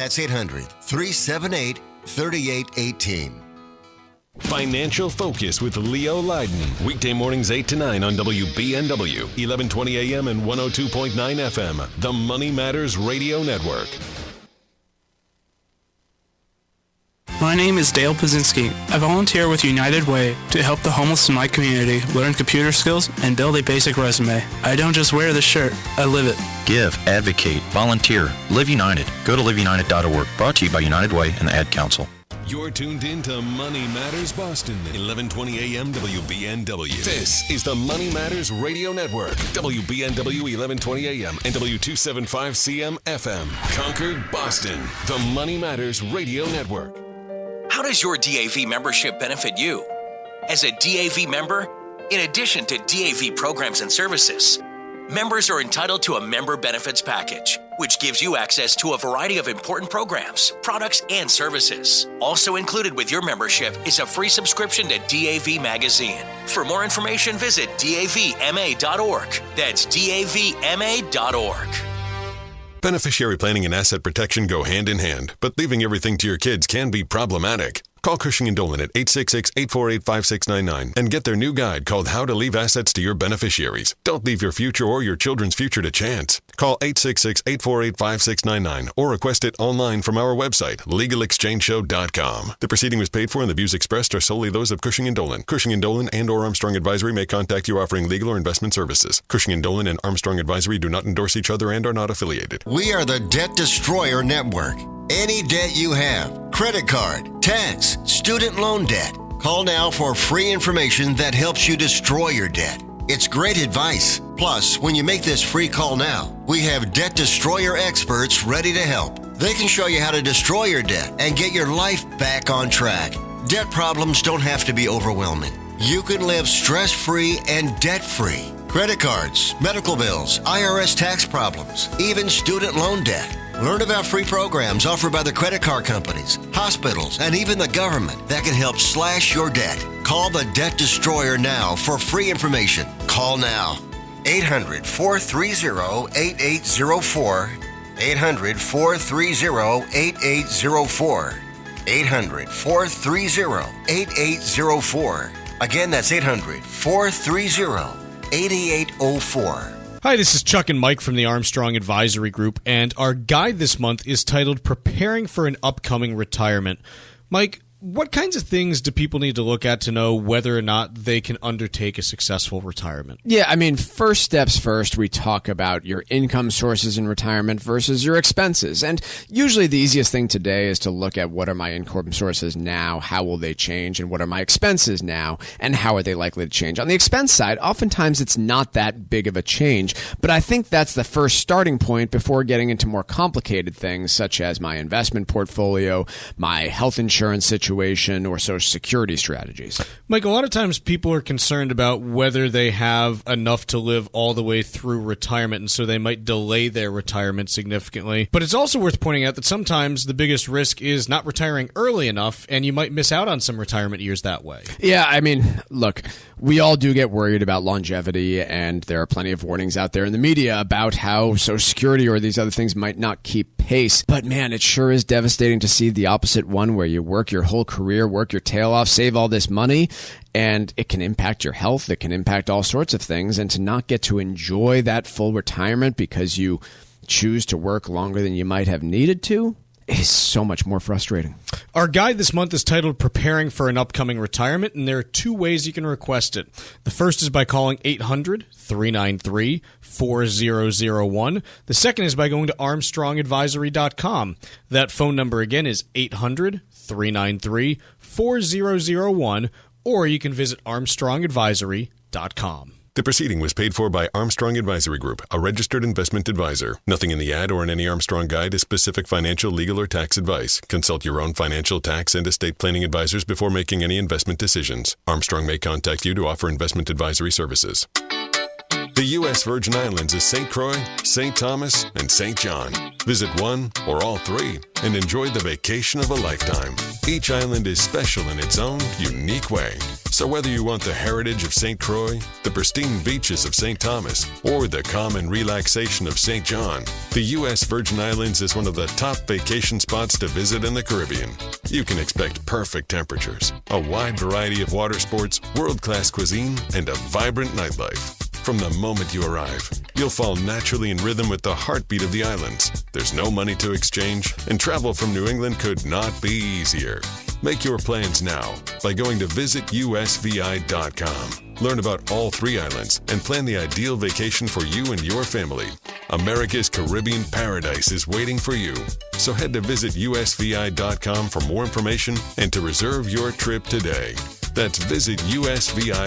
That's 800-378-3818. Financial Focus with Leo Leiden. Weekday mornings 8 to 9 on WBNW, 1120 AM and 102.9 FM. The Money Matters Radio Network. My name is Dale Pazinski. I volunteer with United Way to help the homeless in my community learn computer skills and build a basic resume. I don't just wear the shirt, I live it. Give, advocate, volunteer. Live United. Go to liveunited.org. Brought to you by United Way and the Ad Council. You're tuned in to Money Matters Boston, 1120 AM WBNW. This is the Money Matters Radio Network, WBNW 1120 AM and W275CM FM. Concord, Boston, the Money Matters Radio Network. How does your DAV membership benefit you? As a DAV member, in addition to DAV programs and services, members are entitled to a member benefits package, which gives you access to a variety of important programs, products, and services. Also included with your membership is a free subscription to DAV Magazine. For more information, visit davma.org. That's davma.org. Beneficiary planning and asset protection go hand in hand, but leaving everything to your kids can be problematic. Call Cushing & Dolan at 866-848-5699 and get their new guide called How to Leave Assets to Your Beneficiaries. Don't leave your future or your children's future to chance. Call 866-848-5699 or request it online from our website, LegalExchangeShow.com. The proceeding was paid for and the views expressed are solely those of Cushing & Dolan. Cushing & Dolan and or Armstrong Advisory may contact you offering legal or investment services. Cushing & Dolan and Armstrong Advisory do not endorse each other and are not affiliated. We are the Debt Destroyer Network. Any debt you have, credit card, tax, student loan debt, call now for free information that helps you destroy your debt. It's great advice. Plus, when you make this free call now, we have Debt Destroyer experts ready to help. They can show you how to destroy your debt and get your life back on track. Debt problems don't have to be overwhelming. You can live stress-free and debt-free. Credit cards, medical bills, IRS tax problems, even student loan debt. Learn about free programs offered by the credit card companies, hospitals, and even the government that can help slash your debt. Call the Debt Destroyer now for free information. Call now. 800-430-8804. 800-430-8804. 800-430-8804. Again, that's 800-430-8804. Hi, this is Chuck and Mike from the Armstrong Advisory Group, and our guide this month is titled Preparing for an Upcoming Retirement. Mike, what kinds of things do people need to look at to know whether or not they can undertake a successful retirement? Yeah, I mean, first steps first, we talk about your income sources in retirement versus your expenses. And usually the easiest thing today is to look at what are my income sources now, how will they change, and what are my expenses now, and how are they likely to change. On the expense side, oftentimes it's not that big of a change, but I think that's the first starting point before getting into more complicated things such as my investment portfolio, my health insurance situation, or Social Security strategies. Mike, a lot of times people are concerned about whether they have enough to live all the way through retirement, and so they might delay their retirement significantly. But it's also worth pointing out that sometimes the biggest risk is not retiring early enough, and you might miss out on some retirement years that way. Yeah, I mean, look, we all do get worried about longevity, and there are plenty of warnings out there in the media about how Social Security or these other things might not keep pace. But man, it sure is devastating to see the opposite one, where you work your whole career, work your tail off, save all this money, and it can impact your health. It can impact all sorts of things. And to not get to enjoy that full retirement because you choose to work longer than you might have needed to is so much more frustrating. Our guide this month is titled Preparing for an Upcoming Retirement, and there are two ways you can request it. The first is by calling 800-393-4001. The second is by going to ArmstrongAdvisory.com. That phone number again is 800-393-4001, or you can visit ArmstrongAdvisory.com. The proceeding was paid for by Armstrong Advisory Group, a registered investment advisor. Nothing in the ad or in any Armstrong guide is specific financial, legal, or tax advice. Consult your own financial, tax, and estate planning advisors before making any investment decisions. Armstrong may contact you to offer investment advisory services. The U.S. Virgin Islands is St. Croix, St. Thomas, and St. John. Visit one or all three and enjoy the vacation of a lifetime. Each island is special in its own unique way. So whether you want the heritage of St. Croix, the pristine beaches of St. Thomas, or the calm and relaxation of St. John, the U.S. Virgin Islands is one of the top vacation spots to visit in the Caribbean. You can expect perfect temperatures, a wide variety of water sports, world-class cuisine, and a vibrant nightlife. From the moment you arrive, you'll fall naturally in rhythm with the heartbeat of the islands. There's no money to exchange, and travel from New England could not be easier. Make your plans now by going to visitusvi.com. Learn about all 3 islands and plan the ideal vacation for you and your family. America's Caribbean paradise is waiting for you. So head to visitusvi.com for more information and to reserve your trip today. That's visitusvi.com.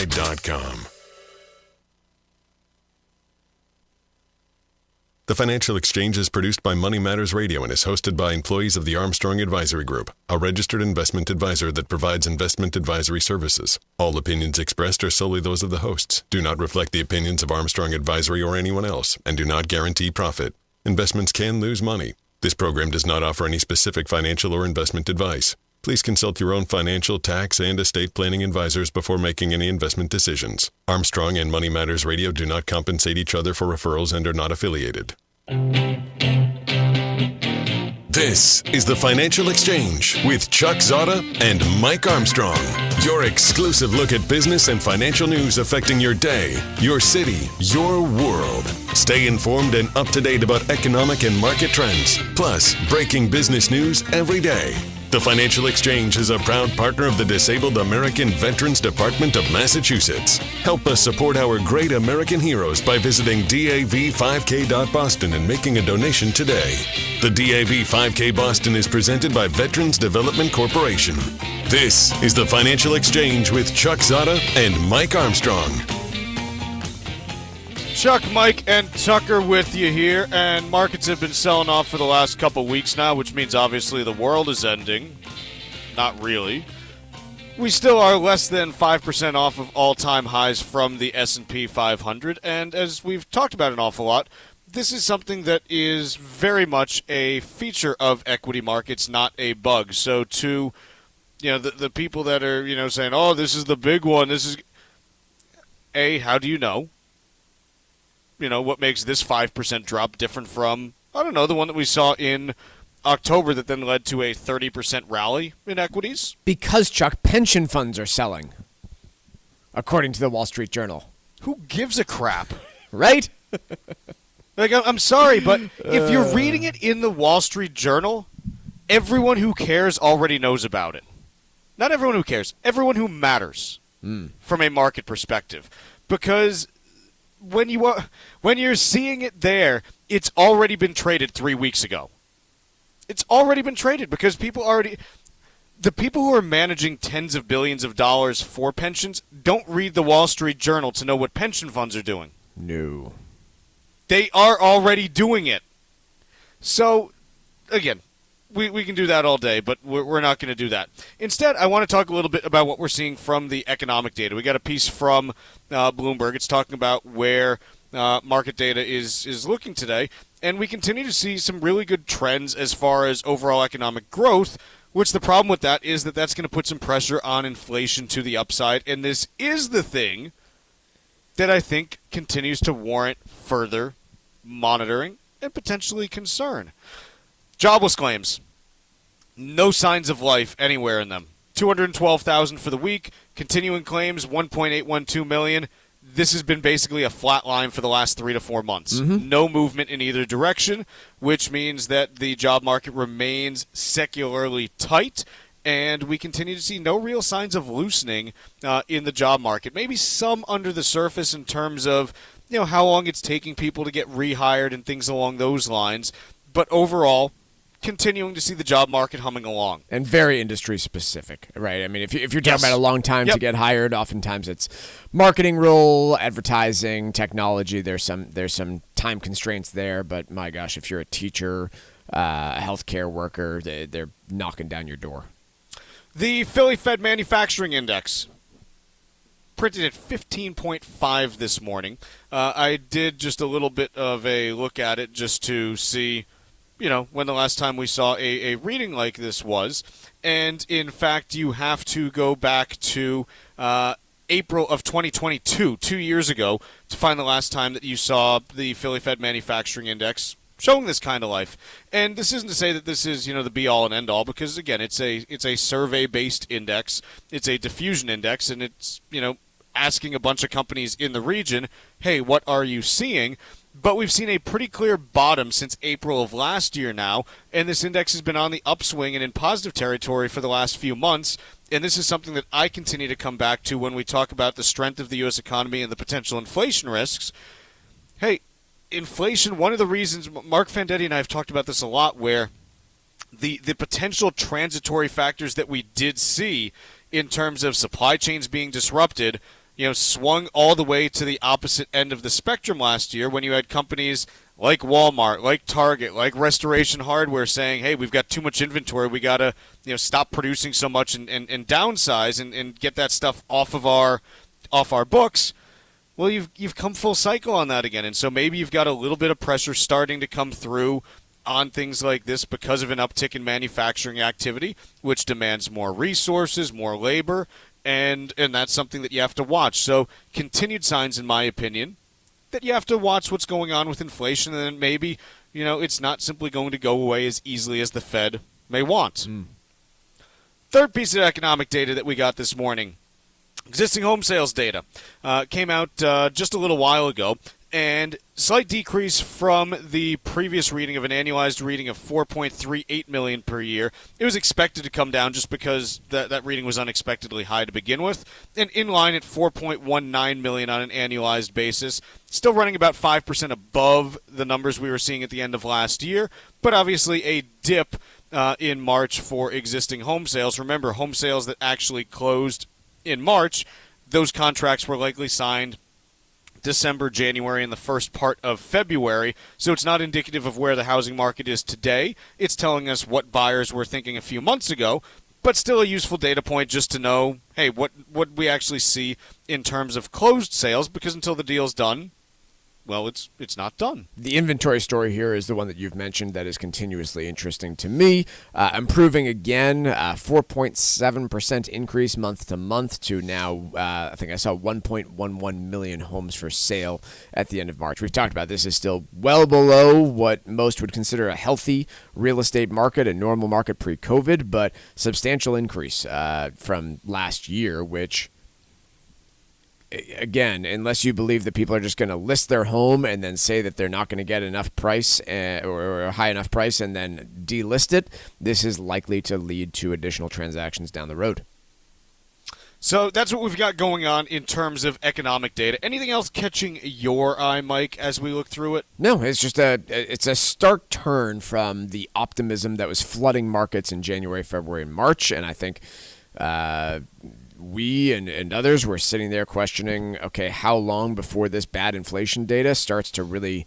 The Financial Exchange is produced by Money Matters Radio and is hosted by employees of the Armstrong Advisory Group, a registered investment advisor that provides investment advisory services. All opinions expressed are solely those of the hosts, do not reflect the opinions of Armstrong Advisory or anyone else, and do not guarantee profit. Investments can lose money. This program does not offer any specific financial or investment advice. Please consult your own financial, tax, and estate planning advisors before making any investment decisions. Armstrong and Money Matters Radio do not compensate each other for referrals and are not affiliated. This is the Financial Exchange with Chuck Zada and Mike Armstrong. Your exclusive look at business and financial news affecting your day, your city, your world. Stay informed and up to date about economic and market trends, plus breaking business news every day. The Financial Exchange is a proud partner of the Disabled American Veterans Department of Massachusetts. Help us support our great American heroes by visiting DAV5K.Boston and making a donation today. The DAV 5K Boston is presented by Veterans Development Corporation. This is the Financial Exchange with Chuck Zada and Mike Armstrong. Chuck, Mike, and Tucker with you here, and markets have been selling off for the last couple weeks now, which means obviously the world is ending. Not really. We still are less than 5% off of all-time highs from the S&P 500, and as we've talked about an awful lot, this is something that is very much a feature of equity markets, not a bug. So to the people that are saying, oh, this is the big one, this is how do you know? What makes this 5% drop different from, I don't know, the one that we saw in October that then led to a 30% rally in equities? Because, Chuck, pension funds are selling, according to the Wall Street Journal. Who gives a crap? Right? I'm sorry, but if you're reading it in the Wall Street Journal, everyone who cares already knows about it. Not everyone who cares. Everyone who matters from a market perspective. Because when you're seeing it there, it's already been traded 3 weeks ago. It's already been traded because the people who are managing tens of billions of dollars for pensions don't read the Wall Street Journal to know what pension funds are doing. No. They are already doing it. So, again, we can do that all day, but we're not going to do that. Instead, I want to talk a little bit about what we're seeing from the economic data. We got a piece from Bloomberg. It's talking about where market data is looking today, and we continue to see some really good trends as far as overall economic growth, which the problem with that is that that's going to put some pressure on inflation to the upside, and this is the thing that I think continues to warrant further monitoring and potentially concern. Jobless claims. No signs of life anywhere in them. 212,000 for the week. Continuing claims, 1.812 million. This has been basically a flat line for the last 3 to 4 months. No movement in either direction, which means that the job market remains secularly tight, and we continue to see no real signs of loosening in the job market. Maybe some under the surface in terms of how long it's taking people to get rehired and things along those lines. But overall, continuing to see the job market humming along. And very industry specific, right? I mean, if you're talking about a long time to get hired, oftentimes it's marketing role, advertising, technology. There's some time constraints there, but my gosh, if you're a teacher, a healthcare worker, they're knocking down your door. The Philly Fed Manufacturing Index printed at 15.5 this morning. I did just a little bit of a look at it just to see when the last time we saw a reading like this was. And, in fact, you have to go back to April of 2022, 2 years ago, to find the last time that you saw the Philly Fed Manufacturing Index showing this kind of life. And this isn't to say that this is, the be-all and end-all, because, again, it's a survey-based index. It's a diffusion index, and it's, asking a bunch of companies in the region, hey, what are you seeing? But we've seen a pretty clear bottom since April of last year now, and this index has been on the upswing and in positive territory for the last few months. And this is something that I continue to come back to when we talk about the strength of the U.S. economy and the potential inflation risks. Hey, inflation, one of the reasons, Mark Fandetti and I have talked about this a lot, where the potential transitory factors that we did see in terms of supply chains being disrupted, swung all the way to the opposite end of the spectrum last year when you had companies like Walmart, like Target, like Restoration Hardware saying, hey, we've got too much inventory. We got to stop producing so much and downsize and get that stuff off our books. Well, you've come full cycle on that again. And so maybe you've got a little bit of pressure starting to come through on things like this because of an uptick in manufacturing activity, which demands more resources, more labor, and that's something that you have to watch. So continued signs, in my opinion, that you have to watch what's going on with inflation, and then maybe, it's not simply going to go away as easily as the Fed may want. Third piece of economic data that we got this morning, existing home sales data, came out just a little while ago, and slight decrease from the previous reading of an annualized reading of 4.38 million per year. It was expected to come down just because that reading was unexpectedly high to begin with, and in line at 4.19 million on an annualized basis. Still running about 5% above the numbers we were seeing at the end of last year, but obviously a dip in March for existing home sales. Remember, home sales that actually closed in March, those contracts were likely signed December, January, and the first part of February. So it's not indicative of where the housing market is today. It's telling us what buyers were thinking a few months ago, but still a useful data point just to know, hey, what we actually see in terms of closed sales, because until the deal's done, well, it's not done. The inventory story here is the one that you've mentioned that is continuously interesting to me. Improving again, 4.7% increase month to month to now, I think I saw 1.11 million homes for sale at the end of March. We've talked about this is still well below what most would consider a healthy real estate market, a normal market pre-COVID, but substantial increase from last year, which, again, unless you believe that people are just going to list their home and then say that they're not going to get enough price or a high enough price and then delist it, this is likely to lead to additional transactions down the road. So that's what we've got going on in terms of economic data. Anything else catching your eye, Mike, as we look through it? No, it's just it's a stark turn from the optimism that was flooding markets in January, February, and March, and I think we and others were sitting there questioning, okay, how long before this bad inflation data starts to really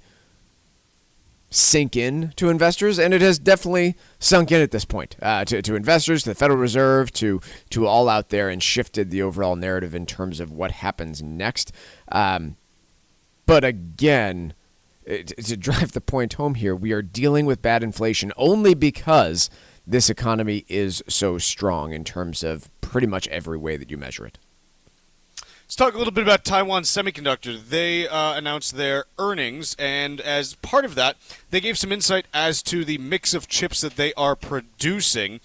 sink in to investors? And it has definitely sunk in at this point to investors, to the Federal Reserve, to all out there, and shifted the overall narrative in terms of what happens next. But again, to drive the point home here, we are dealing with bad inflation only because this economy is so strong in terms of pretty much every way that you measure it. Let's talk a little bit about Taiwan Semiconductor. They announced their earnings, and as part of that, they gave some insight as to the mix of chips that they are producing.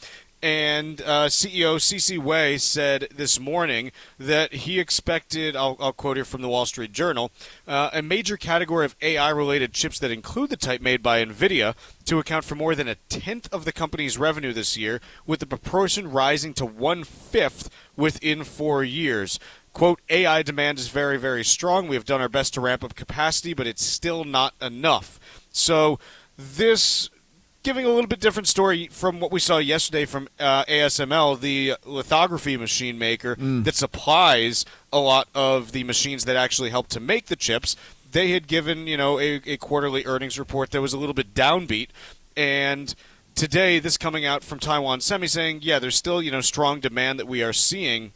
And CEO C.C. Wei said this morning that he expected, I'll quote here from the Wall Street Journal, a major category of AI-related chips that include the type made by NVIDIA to account for more than a tenth of the company's revenue this year, with the proportion rising to 1/5 within 4 years. Quote, AI demand is very, very strong. We have done our best to ramp up capacity, but it's still not enough. So this giving a little bit different story from what we saw yesterday from ASML, the lithography machine maker that supplies a lot of the machines that actually help to make the chips. They had given, a quarterly earnings report that was a little bit downbeat, and today this coming out from Taiwan Semi saying, yeah, there's still, strong demand that we are seeing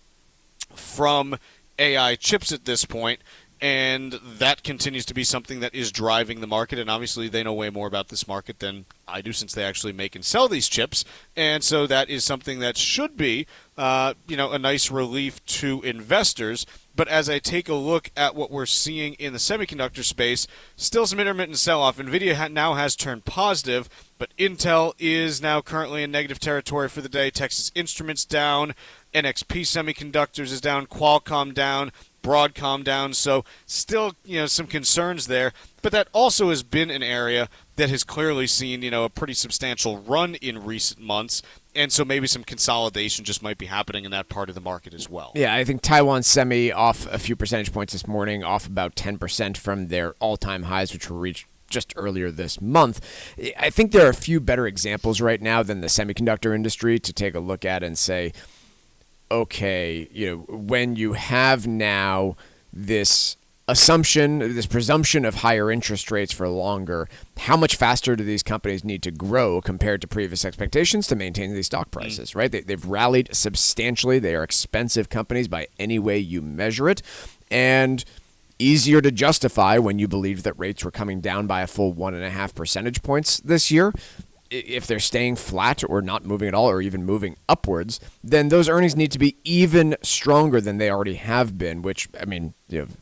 from AI chips at this point, and that continues to be something that is driving the market. And obviously they know way more about this market than I do, since they actually make and sell these chips. And so that is something that should be, a nice relief to investors. But as I take a look at what we're seeing in the semiconductor space, still some intermittent sell-off. NVIDIA now has turned positive, but Intel is now currently in negative territory for the day. Texas Instruments down, NXP Semiconductors is down, Qualcomm down, Broadcom down, so still, some concerns there. But that also has been an area that has clearly seen, a pretty substantial run in recent months, and so maybe some consolidation just might be happening in that part of the market as well. Yeah, I think Taiwan Semi off a few percentage points this morning, off about 10% from their all-time highs, which were reached just earlier this month. I think there are a few better examples right now than the semiconductor industry to take a look at and say, okay, when you have now this assumption, this presumption of higher interest rates for longer, how much faster do these companies need to grow compared to previous expectations to maintain these stock prices, right? They've rallied substantially. They are expensive companies by any way you measure it, and easier to justify when you believe that rates were coming down by a full 1.5 percentage points this year. If they're staying flat or not moving at all or even moving upwards, then those earnings need to be even stronger than they already have been, which, NVIDIA,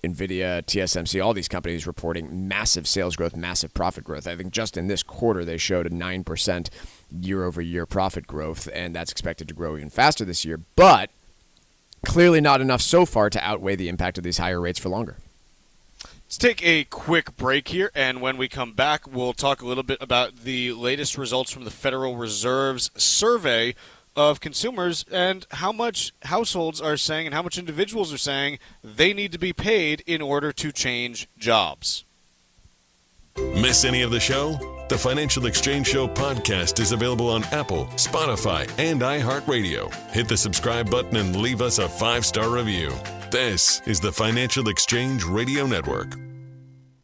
TSMC, all these companies reporting massive sales growth, massive profit growth. I think just in this quarter, they showed a 9% year-over-year profit growth, and that's expected to grow even faster this year, but clearly not enough so far to outweigh the impact of these higher rates for longer. Let's take a quick break here, and when we come back, we'll talk a little bit about the latest results from the Federal Reserve's survey of consumers and how much households are saying and how much individuals are saying they need to be paid in order to change jobs. Miss any of the show? The Financial Exchange Show podcast is available on Apple, Spotify, and iHeartRadio. Hit the subscribe button and leave us a 5-star review. This is the Financial Exchange Radio Network.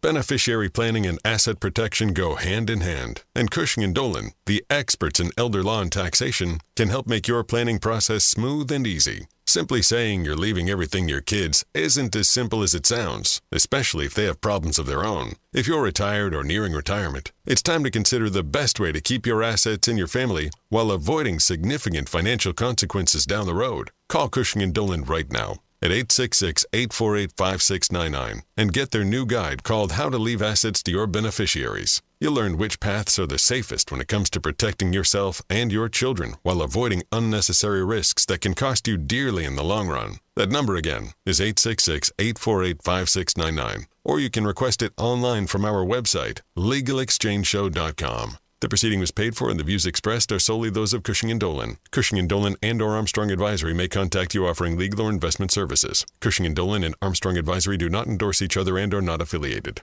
Beneficiary planning and asset protection go hand in hand, and Cushing & Dolan, the experts in elder law and taxation, can help make your planning process smooth and easy. Simply saying you're leaving everything to your kids isn't as simple as it sounds, especially if they have problems of their own. If you're retired or nearing retirement, it's time to consider the best way to keep your assets in your family while avoiding significant financial consequences down the road. Call Cushing & Dolan right now at 866-848-5699 and get their new guide called How to Leave Assets to Your Beneficiaries. You'll learn which paths are the safest when it comes to protecting yourself and your children while avoiding unnecessary risks that can cost you dearly in the long run. That number again is 866-848-5699, or you can request it online from our website, LegalExchangeShow.com. The proceeding was paid for and the views expressed are solely those of Cushing & Dolan. Cushing & Dolan and or Armstrong Advisory may contact you offering legal or investment services. Cushing & Dolan and Armstrong Advisory do not endorse each other and are not affiliated.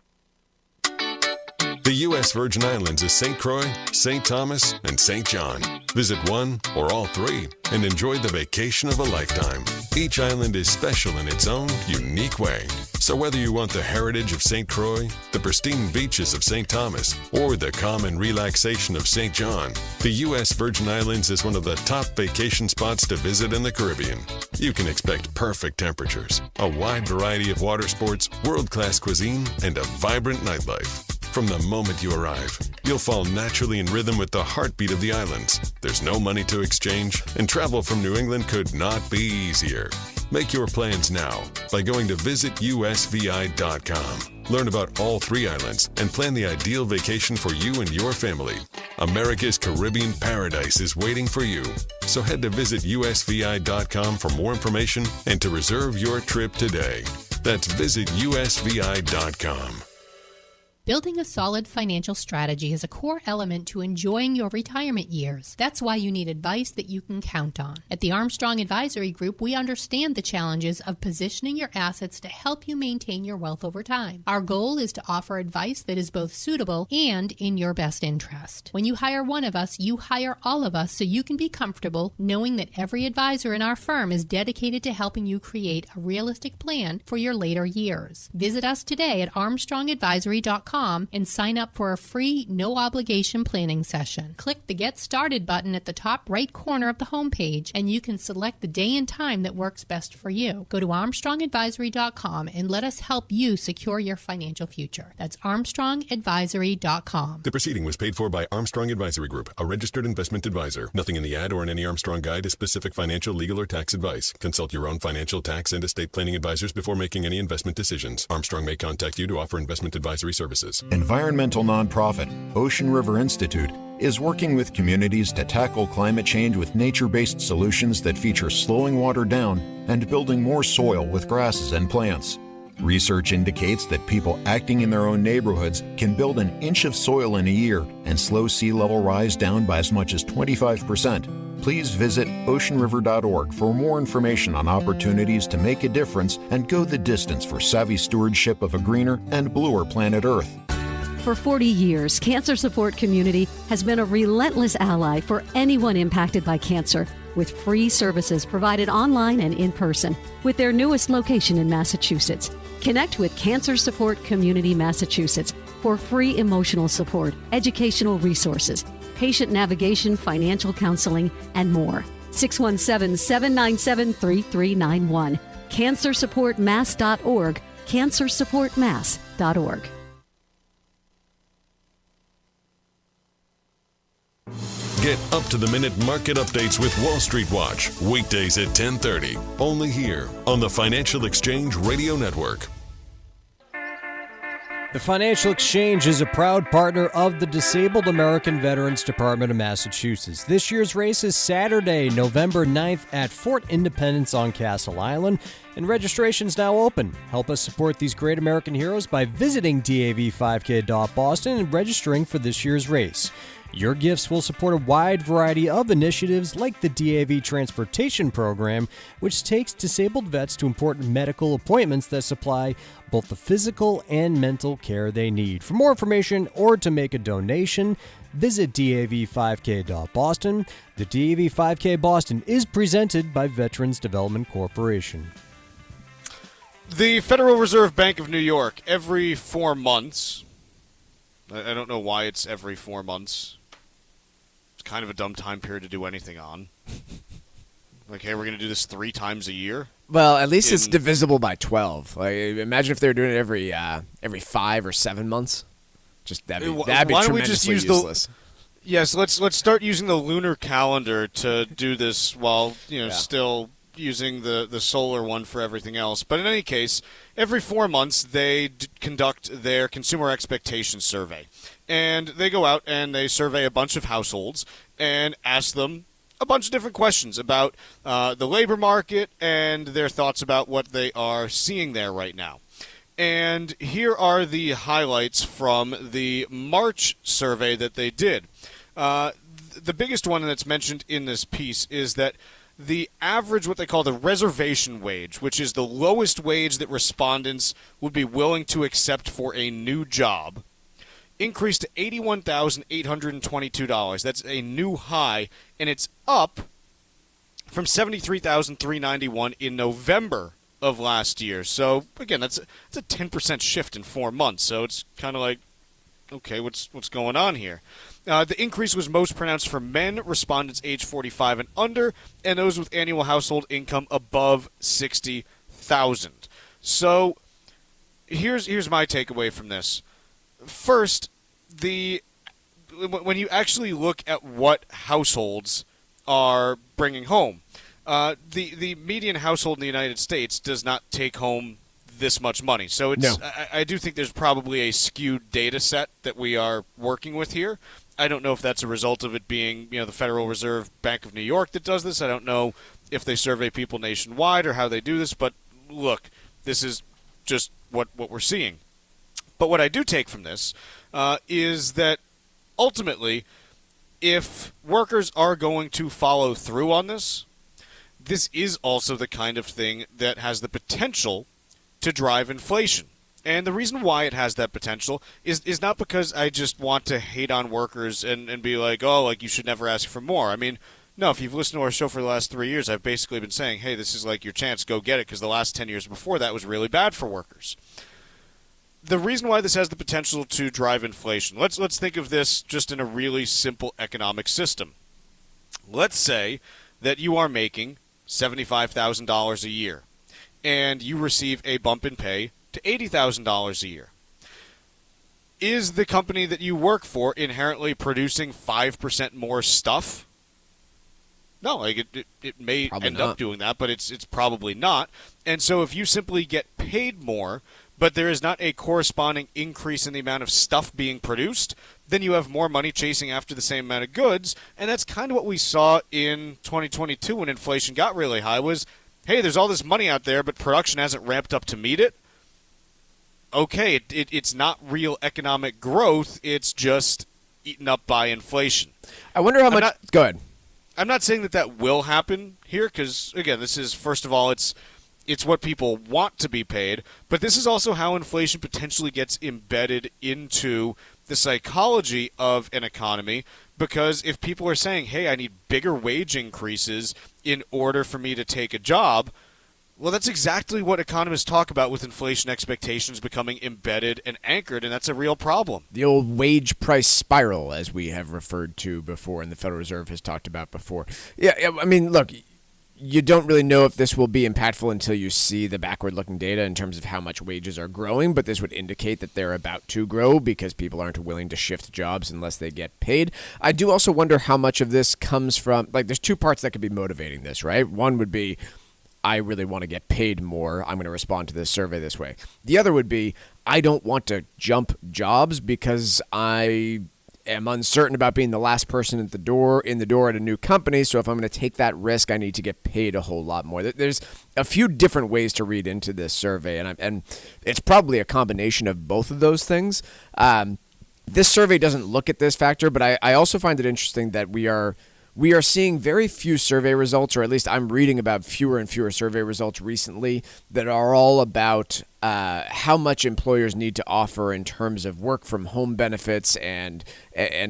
The U.S. Virgin Islands is St. Croix, St. Thomas, and St. John. Visit one or all three and enjoy the vacation of a lifetime. Each island is special in its own unique way. So whether you want the heritage of St. Croix, the pristine beaches of St. Thomas, or the calm and relaxation of St. John, the U.S. Virgin Islands is one of the top vacation spots to visit in the Caribbean. You can expect perfect temperatures, a wide variety of water sports, world-class cuisine, and a vibrant nightlife. From the moment you arrive, you'll fall naturally in rhythm with the heartbeat of the islands. There's no money to exchange, and travel from New England could not be easier. Make your plans now by going to visitusvi.com. Learn about all three islands and plan the ideal vacation for you and your family. America's Caribbean paradise is waiting for you. So head to visitusvi.com for more information and to reserve your trip today. That's visitusvi.com. Building a solid financial strategy is a core element to enjoying your retirement years. That's why you need advice that you can count on. At the Armstrong Advisory Group, we understand the challenges of positioning your assets to help you maintain your wealth over time. Our goal is to offer advice that is both suitable and in your best interest. When you hire one of us, you hire all of us so you can be comfortable knowing that every advisor in our firm is dedicated to helping you create a realistic plan for your later years. Visit us today at armstrongadvisory.com armstrongadvisory.com and sign up for a free, no-obligation planning session. Click the Get Started button at the top right corner of the homepage, and you can select the day and time that works best for you. Go to armstrongadvisory.com and let us help you secure your financial future. That's armstrongadvisory.com. The proceeding was paid for by Armstrong Advisory Group, a registered investment advisor. Nothing in the ad or in any Armstrong guide is specific financial, legal, or tax advice. Consult your own financial, tax, and estate planning advisors before making any investment decisions. Armstrong may contact you to offer investment advisory services. Environmental nonprofit Ocean River Institute is working with communities to tackle climate change with nature-based solutions that feature slowing water down and building more soil with grasses and plants. Research indicates that people acting in their own neighborhoods can build an inch of soil in a year and slow sea level rise down by as much as 25%. Please visit oceanriver.org for more information on opportunities to make a difference and go the distance for savvy stewardship of a greener and bluer planet Earth. For 40 years, Cancer Support Community has been a relentless ally for anyone impacted by cancer, with free services provided online and in person, with their newest location in Massachusetts. Connect with Cancer Support Community Massachusetts for free emotional support, educational resources, patient navigation, financial counseling, and more. 617-797-3391. CancerSupportMass.org. CancerSupportMass.org. Get up-to-the-minute market updates with Wall Street Watch, weekdays at 10:30, only here on the Financial Exchange Radio Network. The Financial Exchange is a proud partner of the Disabled American Veterans Department of Massachusetts. This year's race is Saturday, November 9th at Fort Independence on Castle Island, and registration's now open. Help us support these great American heroes by visiting DAV5K.Boston and registering for this year's race. Your gifts will support a wide variety of initiatives like the DAV Transportation Program, which takes disabled vets to important medical appointments that supply both the physical and mental care they need. For more information or to make a donation, visit DAV5K.Boston. The DAV 5K Boston is presented by Veterans Development Corporation. The Federal Reserve Bank of New York, every 4 months, I don't know why it's every 4 months. It's kind of a dumb time period to do anything on. Like, hey, we're going to do this 3 times a year? Well, at least it's divisible by 12. Like, imagine if they were doing it every 5 or 7 months. Just that'd be tremendously useless. Yes, let's start using the lunar calendar to do this while still using the solar one for everything else. But in any case, every 4 months they conduct their consumer expectation survey. And they go out and they survey a bunch of households and ask them a bunch of different questions about the labor market and their thoughts about what they are seeing there right now. And here are the highlights from the March survey that they did. The biggest one that's mentioned in this piece is that the average, what they call the reservation wage, which is the lowest wage that respondents would be willing to accept for a new job, increased to $81,822. That's a new high, and it's up from $73,391 in November of last year. So, again, that's a 10% shift in 4 months. So it's kind of like, okay, what's going on here? The increase was most pronounced for men, respondents age 45 and under, and those with annual household income above $60,000. So here's my takeaway from this. First, when you actually look at what households are bringing home, the median household in the United States does not take home this much money. So it's I do think there's probably a skewed data set that we are working with here. I don't know if that's a result of it being, the Federal Reserve Bank of New York that does this. I don't know if they survey people nationwide or how they do this. But look, this is just what we're seeing. But what I do take from this is that ultimately, if workers are going to follow through on this, this is also the kind of thing that has the potential to drive inflation. And the reason why it has that potential is not because I just want to hate on workers and be like, you should never ask for more. I mean, no, if you've listened to our show for the last 3 years, I've basically been saying, hey, this is like your chance, go get it, because the last 10 years before that was really bad for workers. the reason why this has the potential to drive inflation, let's think of this just in a really simple economic system. Let's say that you are making $75,000 a year, and you receive a bump in pay to $80,000 a year. Is the company that you work for inherently producing 5% more stuff? No, like it may Probably end not. up doing that, but it's probably not. And so if you simply get paid more, but there is not a corresponding increase in the amount of stuff being produced, then you have more money chasing after the same amount of goods. And that's kind of what we saw in 2022 when inflation got really high was, hey, there's all this money out there, but production hasn't ramped up to meet it. Okay, it's not real economic growth. It's just eaten up by inflation. I wonder how much... Go ahead. I'm not saying that will happen here because, again, this is, first of all, it's what people want to be paid, but this is also how inflation potentially gets embedded into the psychology of an economy, because if people are saying, hey, I need bigger wage increases in order for me to take a job, well, that's exactly what economists talk about with inflation expectations becoming embedded and anchored, and that's a real problem. The old wage price spiral, as we have referred to before, and the Federal Reserve has talked about before. Yeah, I mean, look, you don't really know if this will be impactful until you see the backward-looking data in terms of how much wages are growing, but this would indicate that they're about to grow because people aren't willing to shift jobs unless they get paid. I do also wonder how much of this comes from, like, there's two parts that could be motivating this, right? One would be, I really want to get paid more. I'm going to respond to this survey this way. The other would be, I don't want to jump jobs because I am uncertain about being the last person in the door at a new company. So if I'm going to take that risk, I need to get paid a whole lot more. There's a few different ways to read into this survey, and it's probably a combination of both of those things. This survey doesn't look at this factor, but I also find it interesting that we are seeing very few survey results, or at least I'm reading about fewer and fewer survey results recently that are all about how much employers need to offer in terms of work from home benefits and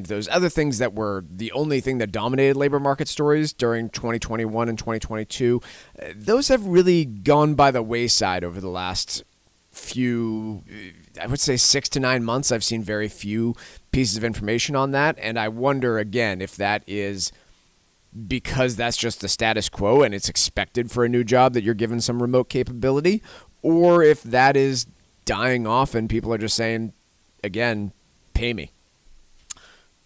those other things that were the only thing that dominated labor market stories during 2021 and 2022. Those have really gone by the wayside over the last few, I would say 6 to 9 months. I've seen very few pieces of information on that, and I wonder again if that is because that's just the status quo and it's expected for a new job that you're given some remote capability, or if that is dying off and people are just saying, again, pay me.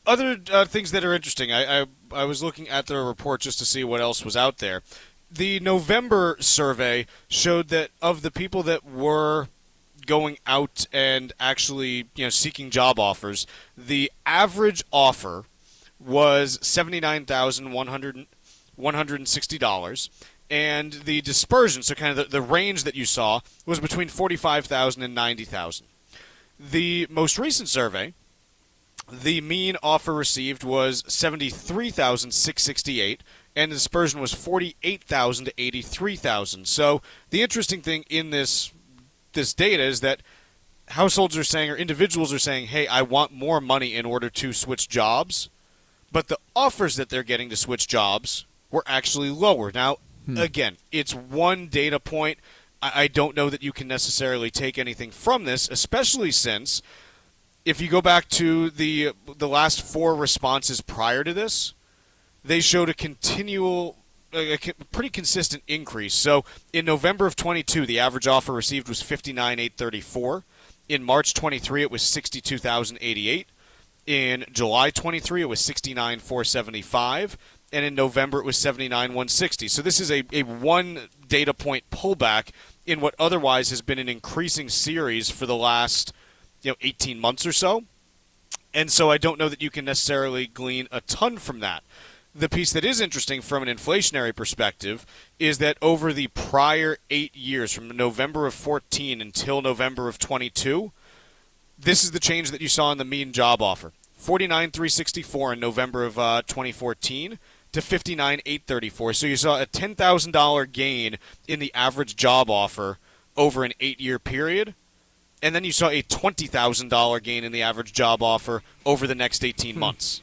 Other things that are interesting, I was looking at the report just to see what else was out there. The November survey showed that of the people that were going out and actually, seeking job offers, the average offer was $79,160, and the dispersion, so kind of the range that you saw, was between $45,000 and $90,000. The most recent survey, the mean offer received was $73,668, and the dispersion was $48,000 to $83,000. So the interesting thing in this data is that households are saying, or individuals are saying, hey, I want more money in order to switch jobs, but the offers that they're getting to switch jobs were actually lower. Now, again, it's one data point. I don't know that you can necessarily take anything from this, especially since if you go back to the last 4 responses prior to this, they showed a pretty consistent increase. So in November of 22, the average offer received was $59,834. In March 23, it was $62,088. In July 23, it was $69,475. And in November, it was $79,160. So this is a one data point pullback in what otherwise has been an increasing series for the last 18 months or so. And so I don't know that you can necessarily glean a ton from that. The piece that is interesting from an inflationary perspective is that over the prior 8 years, from November of 14 until November of 22, this is the change that you saw in the mean job offer. $49,364 in November of 2014 to $59,834. So you saw a $10,000 gain in the average job offer over an 8-year period. And then you saw a $20,000 gain in the average job offer over the next 18 months.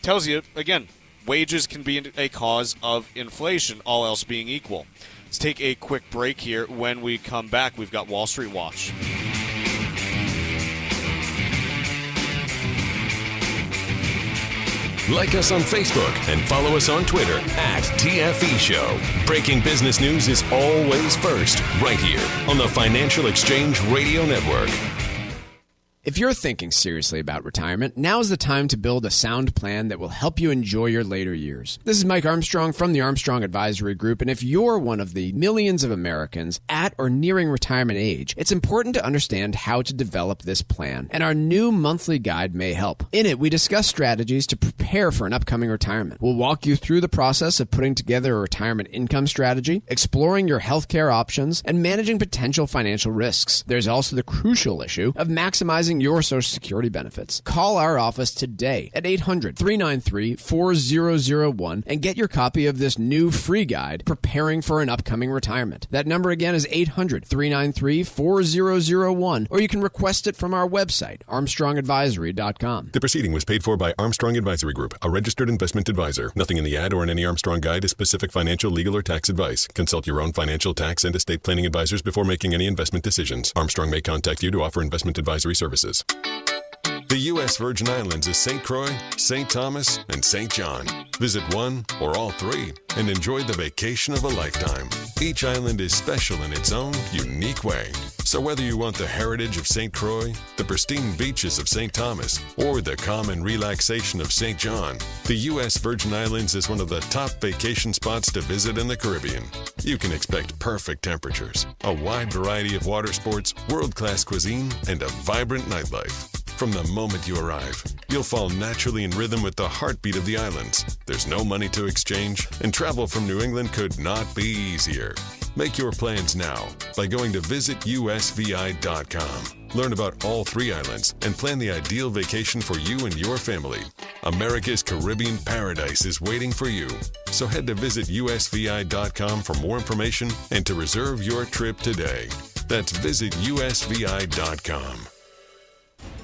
Tells you, again, wages can be a cause of inflation, all else being equal. Let's take a quick break here. When we come back, we've got Wall Street Watch. Like us on Facebook and follow us on Twitter @TFE Show. Breaking business news is always first, right here on the Financial Exchange Radio Network. If you're thinking seriously about retirement, now's the time to build a sound plan that will help you enjoy your later years. This is Mike Armstrong from the Armstrong Advisory Group, and if you're one of the millions of Americans at or nearing retirement age, it's important to understand how to develop this plan, and our new monthly guide may help. In it, we discuss strategies to prepare for an upcoming retirement. We'll walk you through the process of putting together a retirement income strategy, exploring your healthcare options, and managing potential financial risks. There's also the crucial issue of maximizing your Social Security benefits. Call our office today at 800-393-4001 and get your copy of this new free guide, Preparing for an Upcoming Retirement. That number again is 800-393-4001, or you can request it from our website, armstrongadvisory.com. The proceeding was paid for by Armstrong Advisory Group, a registered investment advisor. Nothing in the ad or in any Armstrong guide is specific financial, legal, or tax advice. Consult your own financial, tax, and estate planning advisors before making any investment decisions. Armstrong may contact you to offer investment advisory services. The U.S. Virgin Islands is St. Croix, St. Thomas, and St. John. Visit one or all three and enjoy the vacation of a lifetime. Each island is special in its own unique way. So whether you want the heritage of St. Croix, the pristine beaches of St. Thomas, or the calm and relaxation of St. John, the U.S. Virgin Islands is one of the top vacation spots to visit in the Caribbean. You can expect perfect temperatures, a wide variety of water sports, world-class cuisine, and a vibrant nightlife. From the moment you arrive, you'll fall naturally in rhythm with the heartbeat of the islands. There's no money to exchange, and travel from New England could not be easier. Make your plans now by going to visitusvi.com. Learn about all three islands and plan the ideal vacation for you and your family. America's Caribbean paradise is waiting for you. So head to visitusvi.com for more information and to reserve your trip today. That's visitusvi.com.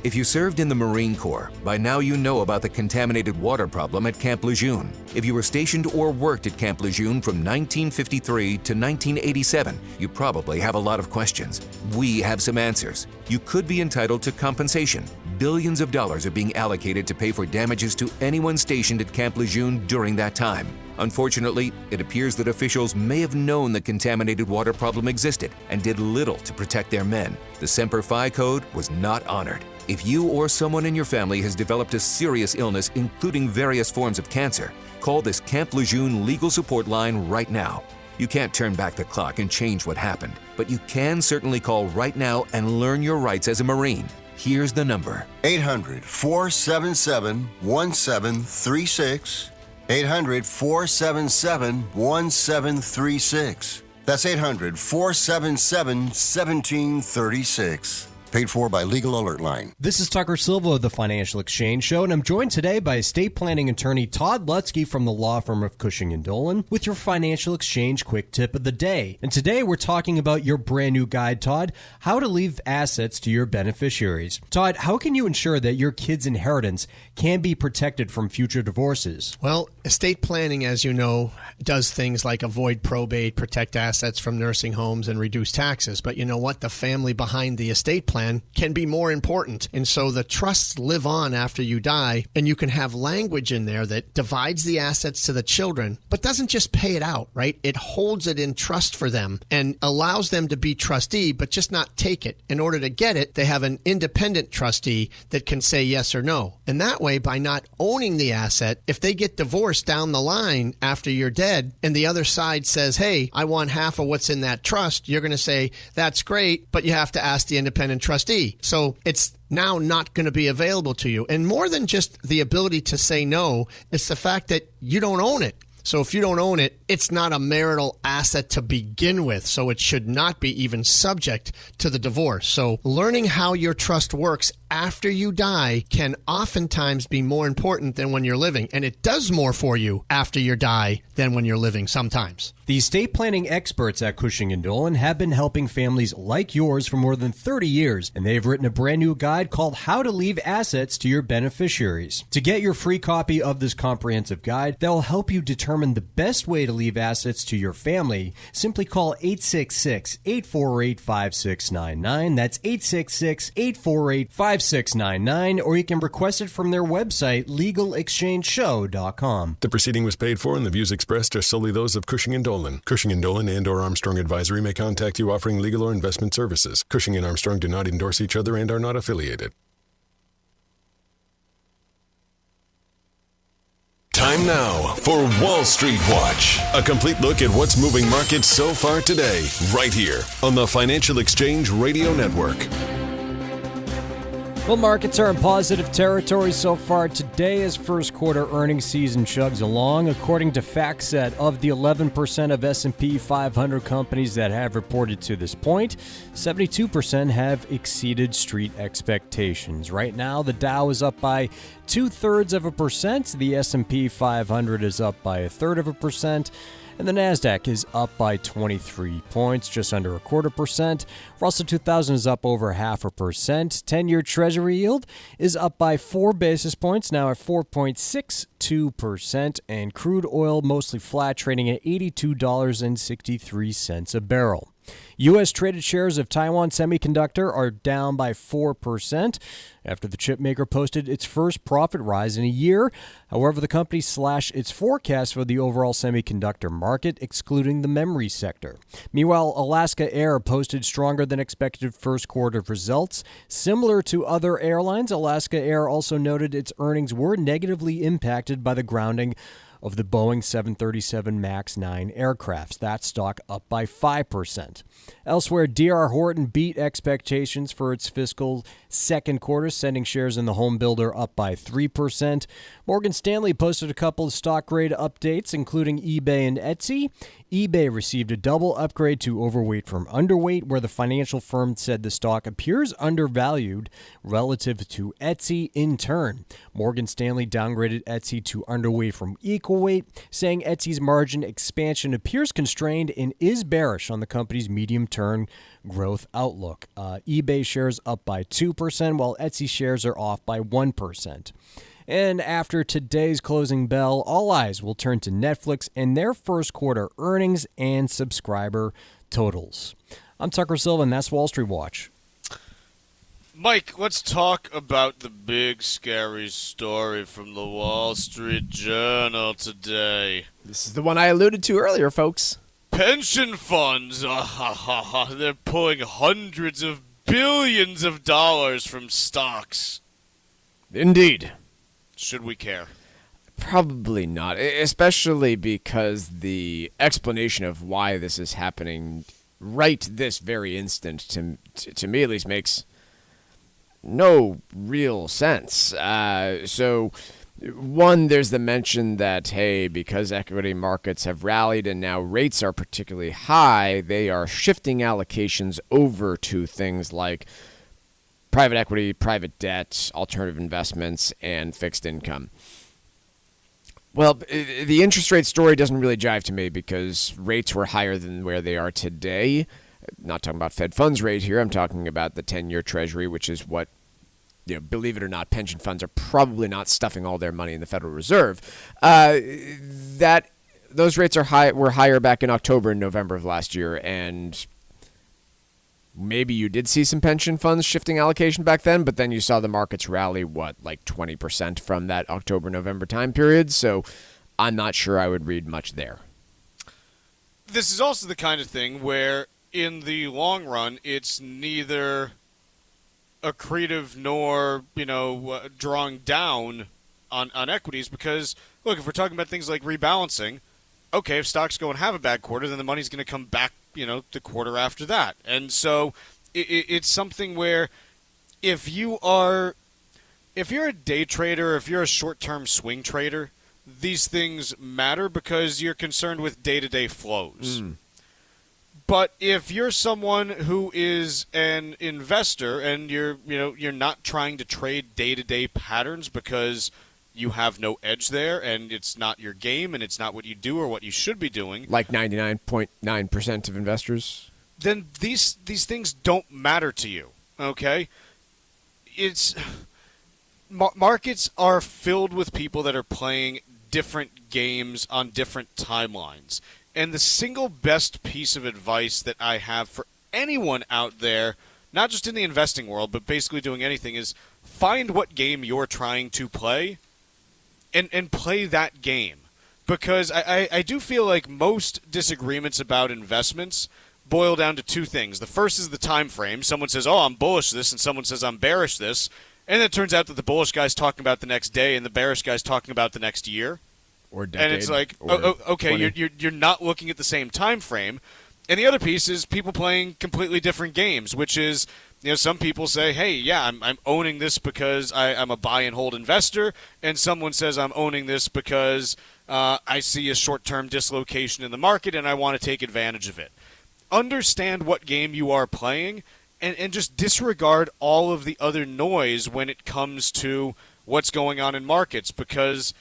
If you served in the Marine Corps, by now you know about the contaminated water problem at Camp Lejeune. If you were stationed or worked at Camp Lejeune from 1953 to 1987, you probably have a lot of questions. We have some answers. You could be entitled to compensation. Billions of dollars are being allocated to pay for damages to anyone stationed at Camp Lejeune during that time. Unfortunately, it appears that officials may have known the contaminated water problem existed and did little to protect their men. The Semper Fi code was not honored. If you or someone in your family has developed a serious illness, including various forms of cancer, call this Camp Lejeune legal support line right now. You can't turn back the clock and change what happened, but you can certainly call right now and learn your rights as a Marine. Here's the number. 800-477-1736. 800-477-1736. That's 800-477-1736. Paid for by Legal Alert Line. This is Tucker Silva of the Financial Exchange Show, and I'm joined today by estate planning attorney Todd Lutzke from the law firm of Cushing & Dolan with your Financial Exchange quick tip of the day. And today we're talking about your brand new guide, Todd, how to leave assets to your beneficiaries. Todd, how can you ensure that your kids' inheritance can be protected from future divorces? Well, estate planning, as you know, does things like avoid probate, protect assets from nursing homes, and reduce taxes. But you know what? The family behind the estate plan can be more important. And so the trusts live on after you die, and you can have language in there that divides the assets to the children, but doesn't just pay it out, right? It holds it in trust for them and allows them to be trustee, but just not take it. In order to get it, they have an independent trustee that can say yes or no. And that way, by not owning the asset, if they get divorced down the line after you're dead and the other side says, hey, I want half of what's in that trust, you're going to say, that's great, but you have to ask the independent trustee. So it's now not going to be available to you. And more than just the ability to say no, it's the fact that you don't own it. So if you don't own it, it's not a marital asset to begin with, so it should not be even subject to the divorce. So learning how your trust works after you die can oftentimes be more important than when you're living, and it does more for you after you die than when you're living sometimes. The estate planning experts at Cushing & Dolan have been helping families like yours for more than 30 years, and they've written a brand new guide called How to Leave Assets to Your Beneficiaries. To get your free copy of this comprehensive guide that will help you determine the best way to leave assets to your family, simply call 866-848-5699. That's 866-848-5699. 5699, or you can request it from their website, legalexchangeshow.com. The proceeding was paid for, and the views expressed are solely those of Cushing & Dolan. Cushing & Dolan and/or Armstrong Advisory may contact you offering legal or investment services. Cushing & Armstrong do not endorse each other and are not affiliated. Time now for Wall Street Watch. A complete look at what's moving markets so far today, right here on the Financial Exchange Radio Network. Well, markets are in positive territory so far today as first quarter earnings season chugs along. According to FactSet, of the 11% of S&P 500 companies that have reported to this point, 72% have exceeded street expectations. Right now, the Dow is up by 0.2%. The S&P 500 is up by 0.33%. And the NASDAQ is up by 23 points, just under 0.25%. Russell 2000 is up over 0.5%. 10-year Treasury yield is up by 4 basis points, now at 4.62%. And crude oil mostly flat, trading at $82.63 a barrel. U.S. traded shares of Taiwan Semiconductor are down by 4% after the chipmaker posted its first profit rise in a year. However, the company slashed its forecast for the overall semiconductor market, excluding the memory sector. Meanwhile, Alaska Air posted stronger than expected first quarter results. Similar to other airlines, Alaska Air also noted its earnings were negatively impacted by the grounding of the Boeing 737 MAX 9 aircrafts. That stock up by 5%. Elsewhere, D.R. Horton beat expectations for its fiscal second quarter, sending shares in the home builder up by 3%. Morgan Stanley posted a couple of stock grade updates, including eBay and Etsy. eBay received a double upgrade to overweight from underweight, where the financial firm said the stock appears undervalued relative to Etsy in turn. Morgan Stanley downgraded Etsy to underweight from equal weight, saying Etsy's margin expansion appears constrained and is bearish on the company's medium-term growth outlook. eBay shares up by 2%, while Etsy shares are off by 1%. And after today's closing bell, all eyes will turn to Netflix and their first quarter earnings and subscriber totals. I'm Tucker Silva, and that's Wall Street Watch. Mike, let's talk about the big scary story from the Wall Street Journal today. This is the one I alluded to earlier, folks. Pension funds, they're pulling hundreds of billions of dollars from stocks. Indeed. Should we care? Probably not, especially because the explanation of why this is happening right this very instant, to me at least, makes no real sense. So, one, there's the mention that, hey, because equity markets have rallied and now rates are particularly high, they are shifting allocations over to things like private equity, private debt, alternative investments, and fixed income. Well, the interest rate story doesn't really jive to me because rates were higher than where they are today. Not talking about Fed funds rate here. I'm talking about the 10-year Treasury, which is what, believe it or not, pension funds are probably not stuffing all their money in the Federal Reserve. Those rates were higher back in October and November of last year, and maybe you did see some pension funds shifting allocation back then, but then you saw the markets rally, like 20% from that October-November time period, so I'm not sure I would read much there. This is also the kind of thing where, in the long run, it's neither accretive nor, drawing down on equities because, look, if we're talking about things like rebalancing, okay, if stocks go and have a bad quarter, then the money's going to come back the quarter after that. And so it's something where if you're a day trader, if you're a short-term swing trader, these things matter because you're concerned with day-to-day flows. But if you're someone who is an investor and you're not trying to trade day-to-day patterns because you have no edge there and it's not your game and it's not what you do or what you should be doing, like 99.9% of investors, then these things don't matter to you, okay? Markets are filled with people that are playing different games on different timelines. And the single best piece of advice that I have for anyone out there, not just in the investing world, but basically doing anything, is find what game you're trying to play and play that game. Because I do feel like most disagreements about investments boil down to two things. The first is the time frame. Someone says, oh, I'm bullish this, and someone says, I'm bearish this. And then it turns out that the bullish guy's talking about the next day and the bearish guy's talking about the next year. Or decade. And it's like, okay, 20. you're not looking at the same time frame. And the other piece is people playing completely different games, which is, some people say, hey, yeah, I'm owning this because I'm a buy and hold investor, and someone says I'm owning this because I see a short-term dislocation in the market and I want to take advantage of it. Understand what game you are playing and just disregard all of the other noise when it comes to what's going on in markets, because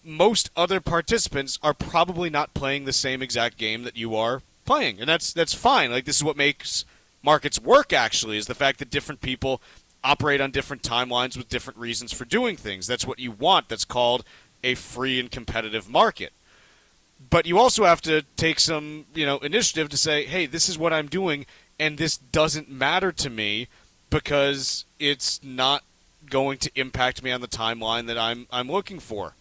most other participants are probably not playing the same exact game that you are playing, and that's fine. Like, this is what makes markets work, actually, is the fact that different people operate on different timelines with different reasons for doing things. That's what you want. That's called a free and competitive market. But you also have to take some, initiative to say, hey, this is what I'm doing, and this doesn't matter to me because it's not going to impact me on the timeline that I'm looking for.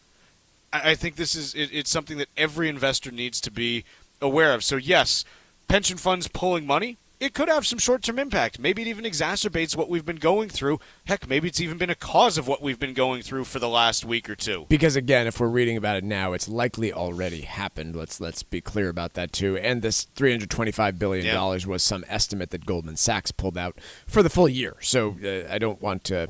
I think this is it's something that every investor needs to be aware of. So yes, pension funds pulling money, it could have some short-term impact. Maybe it even exacerbates what we've been going through. Heck, maybe it's even been a cause of what we've been going through for the last week or two. Because again, if we're reading about it now, it's likely already happened. Let's be clear about that too. And this $325 billion was some estimate that Goldman Sachs pulled out for the full year. So I don't want to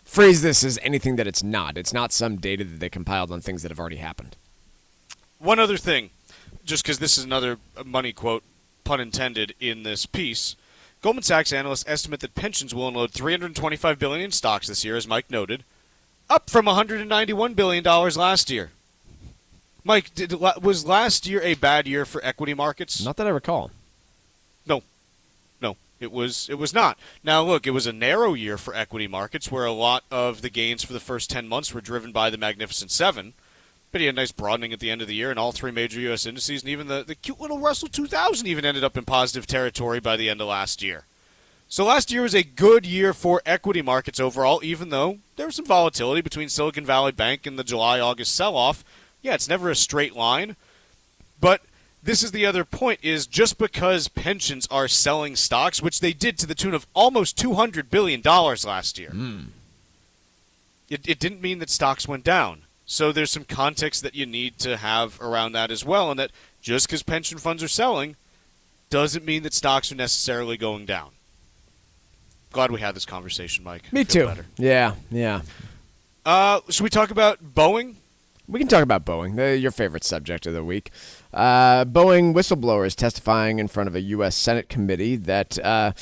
phrase this as anything that it's not. It's not some data that they compiled on things that have already happened. One other thing, just because this is another money quote, pun intended, in this piece. Goldman Sachs analysts estimate that pensions will unload $325 billion in stocks this year, as Mike noted, up from $191 billion last year. Mike, was last year a bad year for equity markets? Not that I recall. No, it was not. Now, look, it was a narrow year for equity markets where a lot of the gains for the first 10 months were driven by the Magnificent Seven. But he had a nice broadening at the end of the year in all three major U.S. indices, and even the cute little Russell 2000 even ended up in positive territory by the end of last year. So last year was a good year for equity markets overall, even though there was some volatility between Silicon Valley Bank and the July-August sell-off. Yeah, it's never a straight line. But this is the other point, is just because pensions are selling stocks, which they did to the tune of almost $200 billion last year, it didn't mean that stocks went down. So there's some context that you need to have around that as well, and that just because pension funds are selling doesn't mean that stocks are necessarily going down. Glad we had this conversation, Mike. Me too. Better. Yeah. Should we talk about Boeing? We can talk about Boeing, your favorite subject of the week. Boeing whistleblowers testifying in front of a U.S. Senate committee that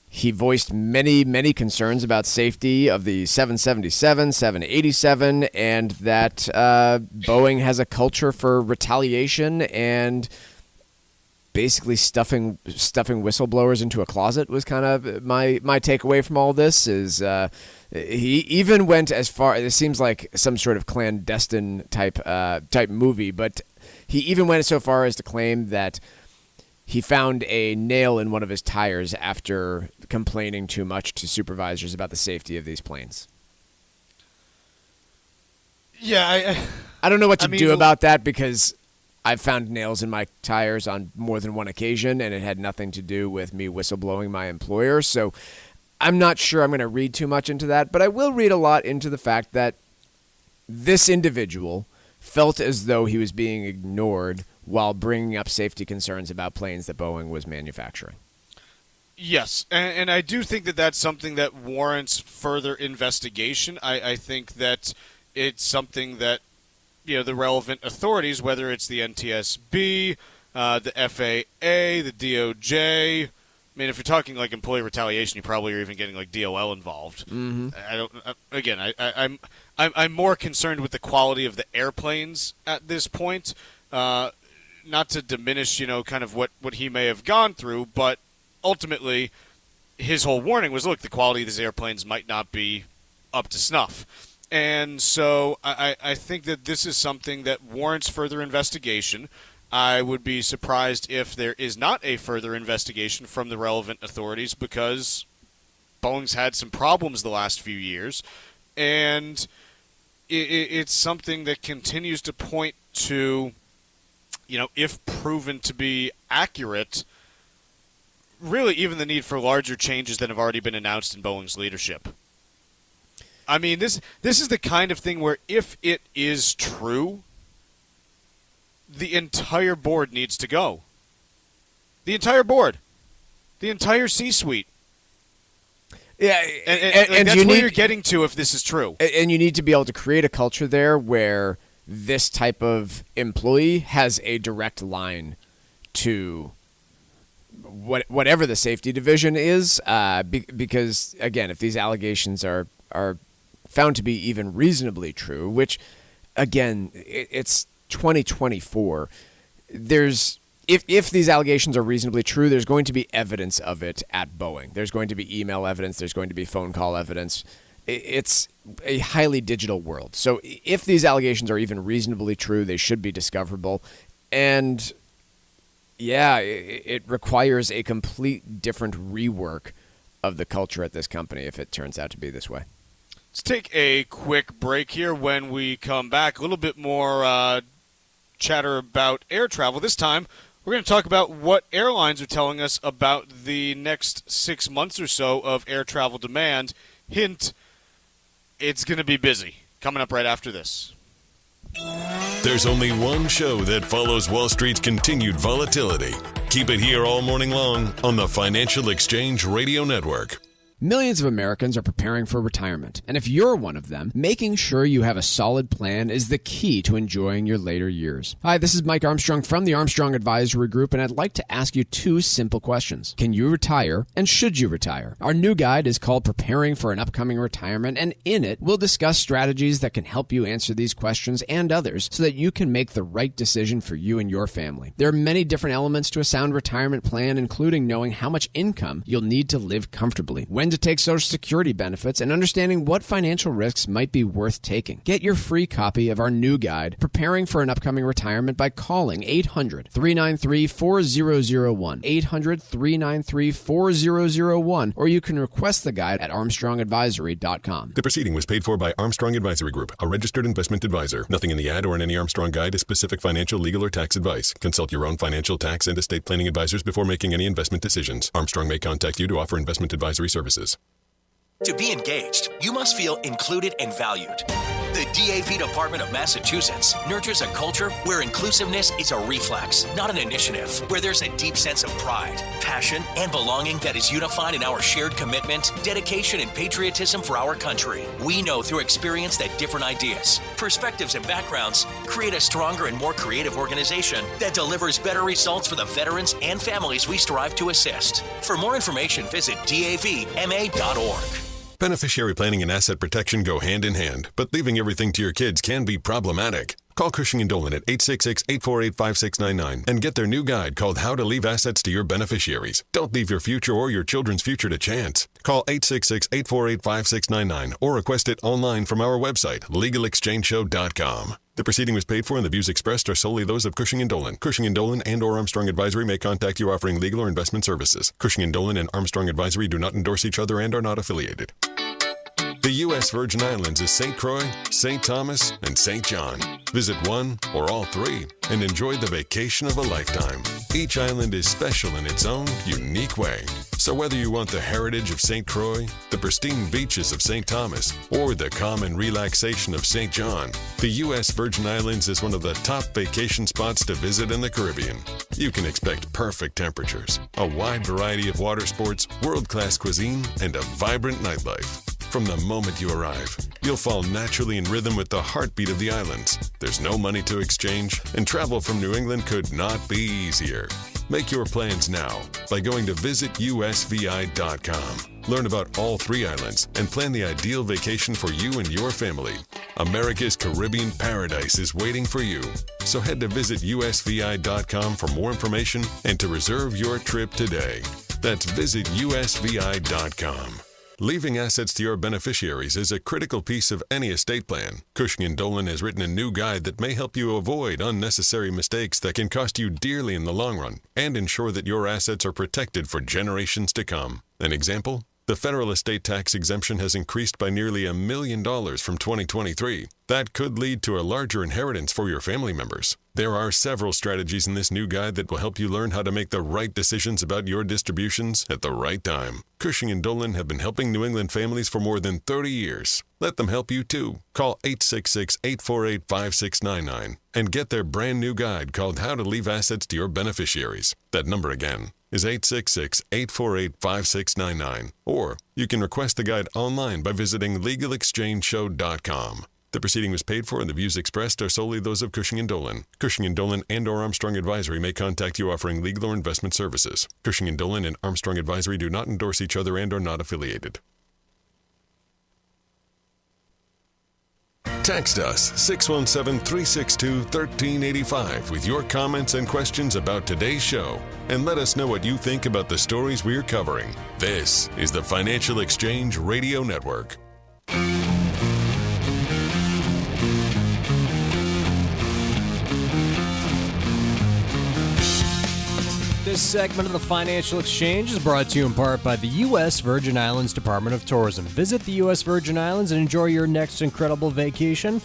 he voiced many, many concerns about safety of the 777, 787, and that Boeing has a culture for retaliation and basically stuffing whistleblowers into a closet was kind of my takeaway from all this. Is he even went as far, it seems like some sort of clandestine type movie, but he even went so far as to claim that he found a nail in one of his tires after complaining too much to supervisors about the safety of these planes. Yeah, I don't know what to do about that, because I've found nails in my tires on more than one occasion, and it had nothing to do with me whistleblowing my employer. So I'm not sure I'm going to read too much into that, but I will read a lot into the fact that this individual felt as though he was being ignored while bringing up safety concerns about planes that Boeing was manufacturing. Yes, and I do think that that's something that warrants further investigation. I think that it's something that, the relevant authorities, whether it's the NTSB, the FAA, the DOJ. I mean, if you're talking like employee retaliation, you probably are even getting like DOL involved. Mm-hmm. I'm more concerned with the quality of the airplanes at this point. Not to diminish, kind of what he may have gone through, but ultimately his whole warning was, look, the quality of these airplanes might not be up to snuff. And so I think that this is something that warrants further investigation. I would be surprised if there is not a further investigation from the relevant authorities, because Boeing's had some problems the last few years, and it's something that continues to point to, if proven to be accurate, really even the need for larger changes than have already been announced in Boeing's leadership. I mean, this is the kind of thing where if it is true, the entire board needs to go. The entire board. The entire C-suite. Yeah, and that's where you're getting to if this is true. And you need to be able to create a culture there where this type of employee has a direct line to whatever the safety division is, because, again, if these allegations are found to be even reasonably true, which, again, it's 2024, if these allegations are reasonably true, there's going to be evidence of it at Boeing. There's going to be email evidence. There's going to be phone call evidence. It's a highly digital world. So if these allegations are even reasonably true, they should be discoverable. And, yeah, it requires a complete different rework of the culture at this company if it turns out to be this way. Let's take a quick break here. When we come back, a little bit more chatter about air travel. This time, we're going to talk about what airlines are telling us about the next 6 months or so of air travel demand. Hint, it's going to be busy. Coming up right after this. There's only one show that follows Wall Street's continued volatility. Keep it here all morning long on the Financial Exchange Radio Network. Millions of Americans are preparing for retirement, and if you're one of them, making sure you have a solid plan is the key to enjoying your later years. Hi, this is Mike Armstrong from the Armstrong Advisory Group, and I'd like to ask you two simple questions. Can you retire, and should you retire? Our new guide is called Preparing for an Upcoming Retirement, and in it, we'll discuss strategies that can help you answer these questions and others so that you can make the right decision for you and your family. There are many different elements to a sound retirement plan, including knowing how much income you'll need to live comfortably, when to take Social Security benefits, and understanding what financial risks might be worth taking. Get your free copy of our new guide, Preparing for an Upcoming Retirement, by calling 800-393-4001, 800-393-4001, or you can request the guide at armstrongadvisory.com. The proceeding was paid for by Armstrong Advisory Group, a registered investment advisor. Nothing in the ad or in any Armstrong guide is specific financial, legal, or tax advice. Consult your own financial, tax, and estate planning advisors before making any investment decisions. Armstrong may contact you to offer investment advisory services. To be engaged, you must feel included and valued. The DAV Department of Massachusetts nurtures a culture where inclusiveness is a reflex, not an initiative, where there's a deep sense of pride, passion, and belonging that is unified in our shared commitment, dedication, and patriotism for our country. We know through experience that different ideas, perspectives, and backgrounds create a stronger and more creative organization that delivers better results for the veterans and families we strive to assist. For more information, visit davma.org. Beneficiary planning and asset protection go hand in hand, but leaving everything to your kids can be problematic. Call Cushing & Dolan at 866-848-5699 and get their new guide called How to Leave Assets to Your Beneficiaries. Don't leave your future or your children's future to chance. Call 866-848-5699 or request it online from our website, LegalExchangeShow.com. The proceeding was paid for and the views expressed are solely those of Cushing & Dolan. Cushing & Dolan and or Armstrong Advisory may contact you offering legal or investment services. Cushing & Dolan and Armstrong Advisory do not endorse each other and are not affiliated. The U.S. Virgin Islands is St. Croix, St. Thomas, and St. John. Visit one or all three and enjoy the vacation of a lifetime. Each island is special in its own unique way. So whether you want the heritage of St. Croix, the pristine beaches of St. Thomas, or the calm and relaxation of St. John, the U.S. Virgin Islands is one of the top vacation spots to visit in the Caribbean. You can expect perfect temperatures, a wide variety of water sports, world-class cuisine, and a vibrant nightlife. From the moment you arrive, you'll fall naturally in rhythm with the heartbeat of the islands. There's no money to exchange, and travel from New England could not be easier. Make your plans now by going to visitusvi.com. Learn about all three islands and plan the ideal vacation for you and your family. America's Caribbean paradise is waiting for you. So head to visitusvi.com for more information and to reserve your trip today. That's visitusvi.com. Leaving assets to your beneficiaries is a critical piece of any estate plan. Cushing & Dolan has written a new guide that may help you avoid unnecessary mistakes that can cost you dearly in the long run and ensure that your assets are protected for generations to come. An example? The The federal estate tax exemption has increased by nearly $1 million from 2023. That could lead to a larger inheritance for your family members. There are several strategies in this new guide that will help you learn how to make the right decisions about your distributions at the right time. Cushing & Dolan have been helping New England families for more than 30 years. Let them help you too. Call 866-848-5699 and get their brand new guide called How to Leave Assets to Your Beneficiaries. That number again is 866-848-5699. Or you can request the guide online by visiting LegalExchangeShow.com. The proceeding was paid for and the views expressed are solely those of Cushing & Dolan. Cushing & Dolan and or Armstrong Advisory may contact you offering legal or investment services. Cushing & Dolan and Armstrong Advisory do not endorse each other and are not affiliated. Text us 617-362-1385 with your comments and questions about today's show, and let us know what you think about the stories we're covering. This is the Financial Exchange Radio Network. This segment of the Financial Exchange is brought to you in part by the U.S. Virgin Islands Department of Tourism. Visit the U.S. Virgin Islands and enjoy your next incredible vacation.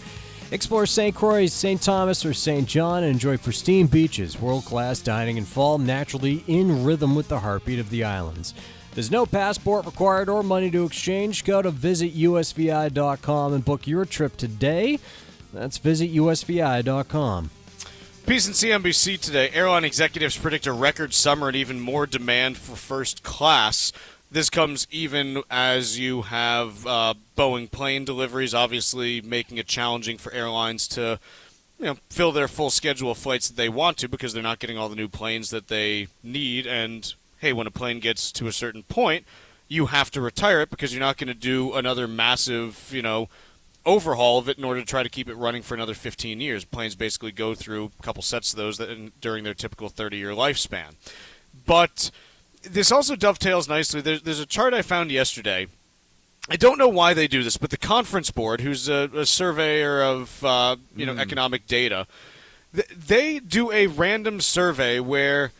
Explore St. Croix, St. Thomas, or St. John and enjoy pristine beaches, world-class dining, and fall naturally in rhythm with the heartbeat of the islands. There's no passport required or money to exchange. Go to visitusvi.com and book your trip today. That's visitusvi.com. Piece in CNBC today, airline executives predict a record summer and even more demand for first class. This comes even as you have Boeing plane deliveries, obviously making it challenging for airlines to fill their full schedule of flights that they want to because they're not getting all the new planes that they need. And, hey, when a plane gets to a certain point, you have to retire it because you're not going to do another massive, overhaul of it in order to try to keep it running for another 15 years. Planes basically go through a couple sets of those during their typical 30-year lifespan. But this also dovetails nicely. There's a chart I found yesterday. I don't know why they do this, but the Conference Board, who's a surveyor of economic data, they do a random survey where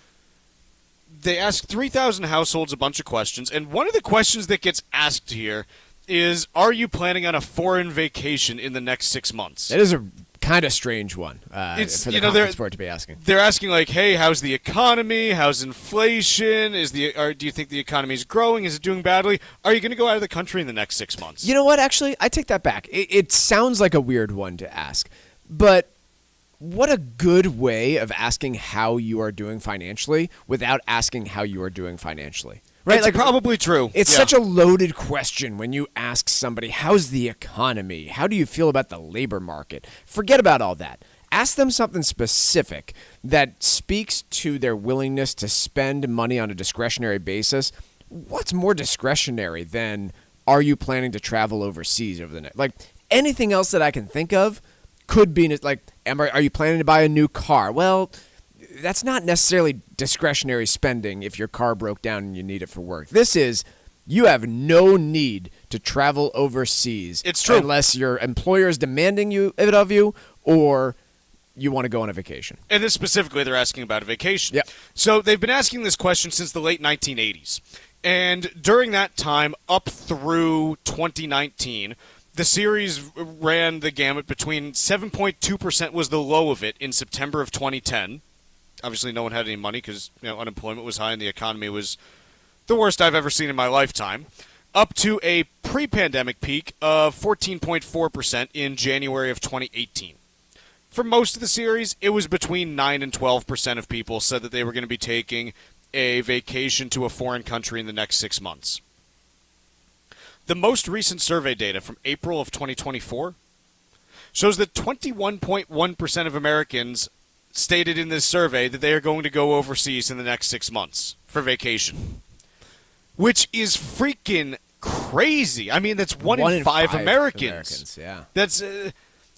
they ask 3,000 households a bunch of questions, and one of the questions that gets asked here is, are you planning on a foreign vacation in the next 6 months? It is a kind of strange one for the Conference Board to be asking. They're asking, like, hey, how's the economy? How's inflation? Do you think the economy is growing? Is it doing badly? Are you going to go out of the country in the next 6 months? You know what? Actually, I take that back. It sounds like a weird one to ask, but what a good way of asking how you are doing financially without asking how you are doing financially. Right? It's probably true. It's such a loaded question when you ask somebody, how's the economy? How do you feel about the labor market? Forget about all that. Ask them something specific that speaks to their willingness to spend money on a discretionary basis. What's more discretionary than, are you planning to travel overseas over the next? Like, anything else that I can think of could be, like, are you planning to buy a new car? Well, that's not necessarily discretionary spending if your car broke down and you need it for work. This is, you have no need to travel overseas. It's true. Unless your employer is demanding it of you or you want to go on a vacation. And this specifically, they're asking about a vacation. Yeah. So they've been asking this question since the late 1980s. And during that time, up through 2019, the series ran the gamut between 7.2% was the low of it in September of 2010. Obviously, no one had any money because unemployment was high and the economy was the worst I've ever seen in my lifetime, up to a pre-pandemic peak of 14.4% in January of 2018. For most of the series, it was between 9 and 12% of people said that they were going to be taking a vacation to a foreign country in the next 6 months. The most recent survey data from April of 2024 shows that 21.1% of Americans stated in this survey that they are going to go overseas in the next 6 months for vacation, which is freaking crazy. I mean, that's one in five Americans. Yeah, that's.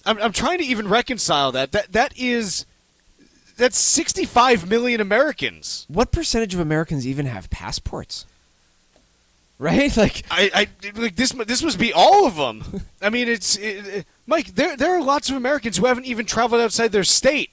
I'm trying to even reconcile that. That's 65 million Americans. What percentage of Americans even have passports? Right? Like, this must be all of them. I mean, Mike. There are lots of Americans who haven't even traveled outside their state.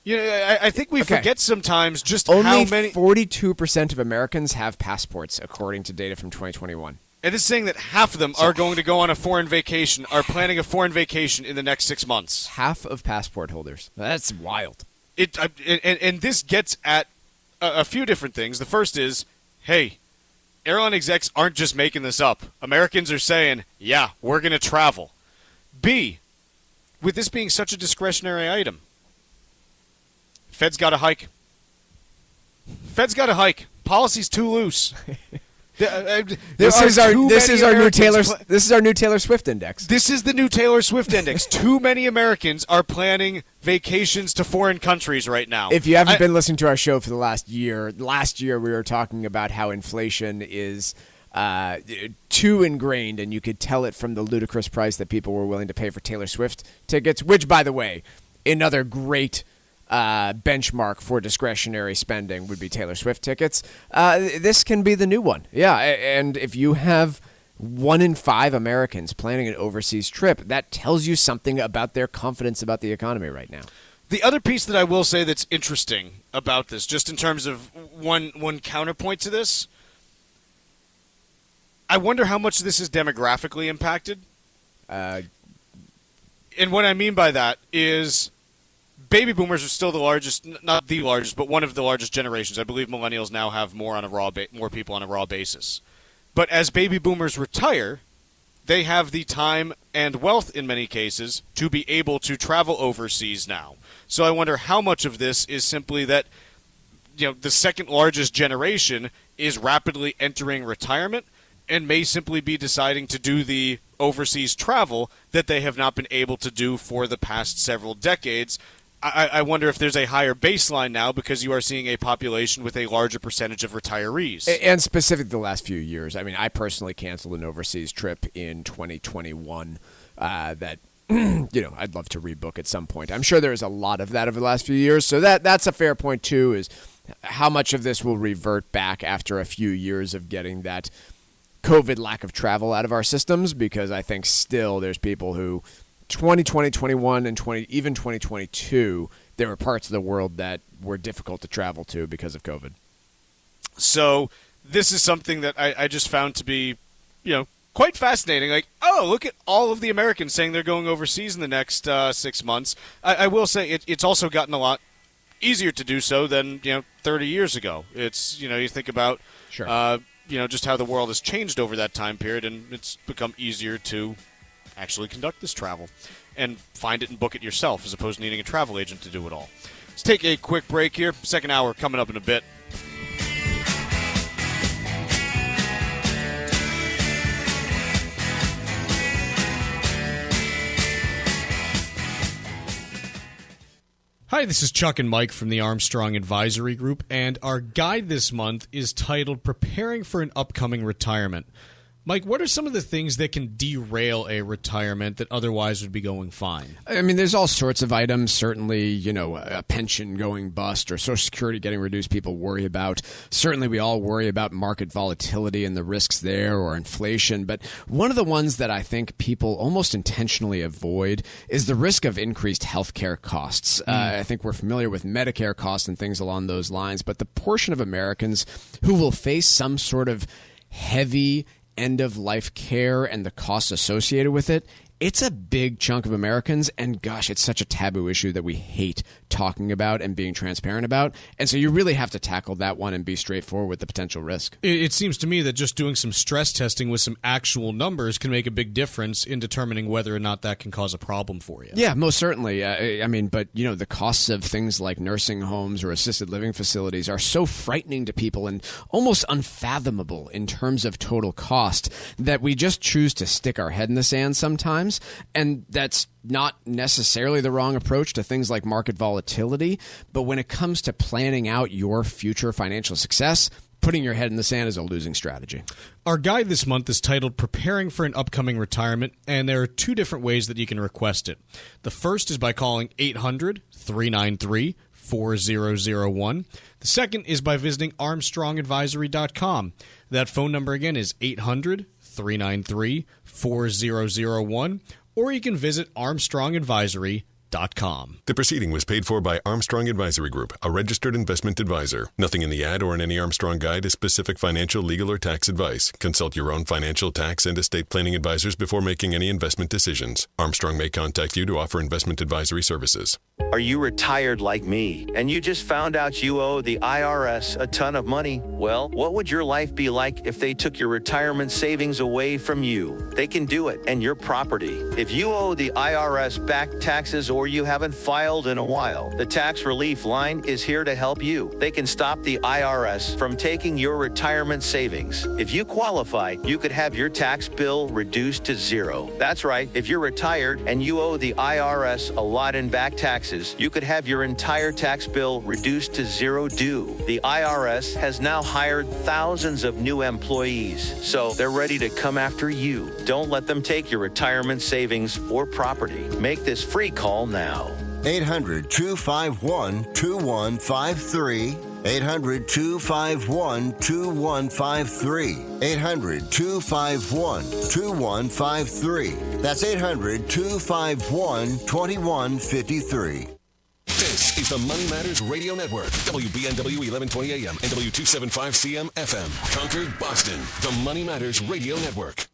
I think we forget sometimes just Only how many. 42% of Americans have passports, according to data from 2021. And this is saying that half of them are going to go on a foreign vacation, are planning a foreign vacation in the next 6 months. Half of passport holders. That's wild. And this gets at a few different things. The first is, hey, airline execs aren't just making this up. Americans are saying, yeah, we're going to travel. B, with this being such a discretionary item, Fed's got to hike. Policy's too loose. This is our new Taylor Swift index. This is the new Taylor Swift index. Too many Americans are planning vacations to foreign countries right now. If you haven't been listening to our show for the last year we were talking about how inflation is too ingrained, and you could tell it from the ludicrous price that people were willing to pay for Taylor Swift tickets, which, by the way, another great benchmark for discretionary spending would be Taylor Swift tickets. This can be the new one. Yeah, and if you have 1 in 5 Americans planning an overseas trip, that tells you something about their confidence about the economy right now. The other piece that I will say that's interesting about this, just in terms of one counterpoint to this, I wonder how much this is demographically impacted. And what I mean by that is baby boomers are still the largest, not the largest, but one of the largest generations. I believe millennials now have more people on a raw basis. But as baby boomers retire, they have the time and wealth in many cases to be able to travel overseas now. So I wonder how much of this is simply that, the second largest generation is rapidly entering retirement and may simply be deciding to do the overseas travel that they have not been able to do for the past several decades. I wonder if there's a higher baseline now because you are seeing a population with a larger percentage of retirees. And specifically the last few years. I mean, I personally canceled an overseas trip in 2021 that I'd love to rebook at some point. I'm sure there's a lot of that over the last few years. So that's a fair point, too, is how much of this will revert back after a few years of getting that COVID lack of travel out of our systems, because I think still there's people who 2020, 21, and even 2022, there were parts of the world that were difficult to travel to because of COVID. So this is something that I just found to be, quite fascinating. Like, oh, look at all of the Americans saying they're going overseas in the next 6 months. I will say it's also gotten a lot easier to do so than 30 years ago. It's you think about sure. Just how the world has changed over that time period, and it's become easier to actually conduct this travel and find it and book it yourself as opposed to needing a travel agent to do it all. Let's take a quick break here. Second hour coming up in a bit. Hi, this is Chuck and Mike from the Armstrong Advisory Group, and our guide this month is titled Preparing for an Upcoming Retirement. Mike, what are some of the things that can derail a retirement that otherwise would be going fine? I mean, there's all sorts of items. Certainly, a pension going bust or Social Security getting reduced, people worry about. Certainly, we all worry about market volatility and the risks there, or inflation. But one of the ones that I think people almost intentionally avoid is the risk of increased healthcare costs. I think we're familiar with Medicare costs and things along those lines. But the portion of Americans who will face some sort of heavy end-of-life care and the costs associated with it, it's a big chunk of Americans, and gosh, it's such a taboo issue that we hate talking about and being transparent about. And so you really have to tackle that one and be straightforward with the potential risk. It seems to me that just doing some stress testing with some actual numbers can make a big difference in determining whether or not that can cause a problem for you. Yeah, most certainly. But the costs of things like nursing homes or assisted living facilities are so frightening to people and almost unfathomable in terms of total cost that we just choose to stick our head in the sand sometimes. And that's not necessarily the wrong approach to things like market volatility. But when it comes to planning out your future financial success, putting your head in the sand is a losing strategy. Our guide this month is titled Preparing for an Upcoming Retirement, and there are 2 different ways that you can request it. The first is by calling 800-393-4001. The second is by visiting ArmstrongAdvisory.com. That phone number again is 800-393-4001, or you can visit ArmstrongAdvisory.com. ThePresidingWithDale.com. The proceeding was paid for by Armstrong Advisory Group, a registered investment advisor. Nothing in the ad or in any Armstrong guide is specific financial, legal, or tax advice. Consult your own financial, tax, and estate planning advisors before making any investment decisions. Armstrong may contact you to offer investment advisory services. Are you retired like me and you just found out you owe the IRS a ton of money? Well, what would your life be like if they took your retirement savings away from you? They can do it and your property. If you owe the IRS back taxes or you haven't filed in a while, the Tax Relief Line is here to help you. They can stop the IRS from taking your retirement savings. If you qualify, you could have your tax bill reduced to zero. That's right. If you're retired and you owe the IRS a lot in back taxes, you could have your entire tax bill reduced to zero due. The IRS has now hired thousands of new employees, so they're ready to come after you. Don't let them take your retirement savings or property. Make this free call now. 800-251-2153. 800-251-2153. 800-251-2153. That's 800-251-2153. This is the Money Matters Radio Network. WBNW 1120 AM and W275CM FM. Concord, Boston. The Money Matters Radio Network.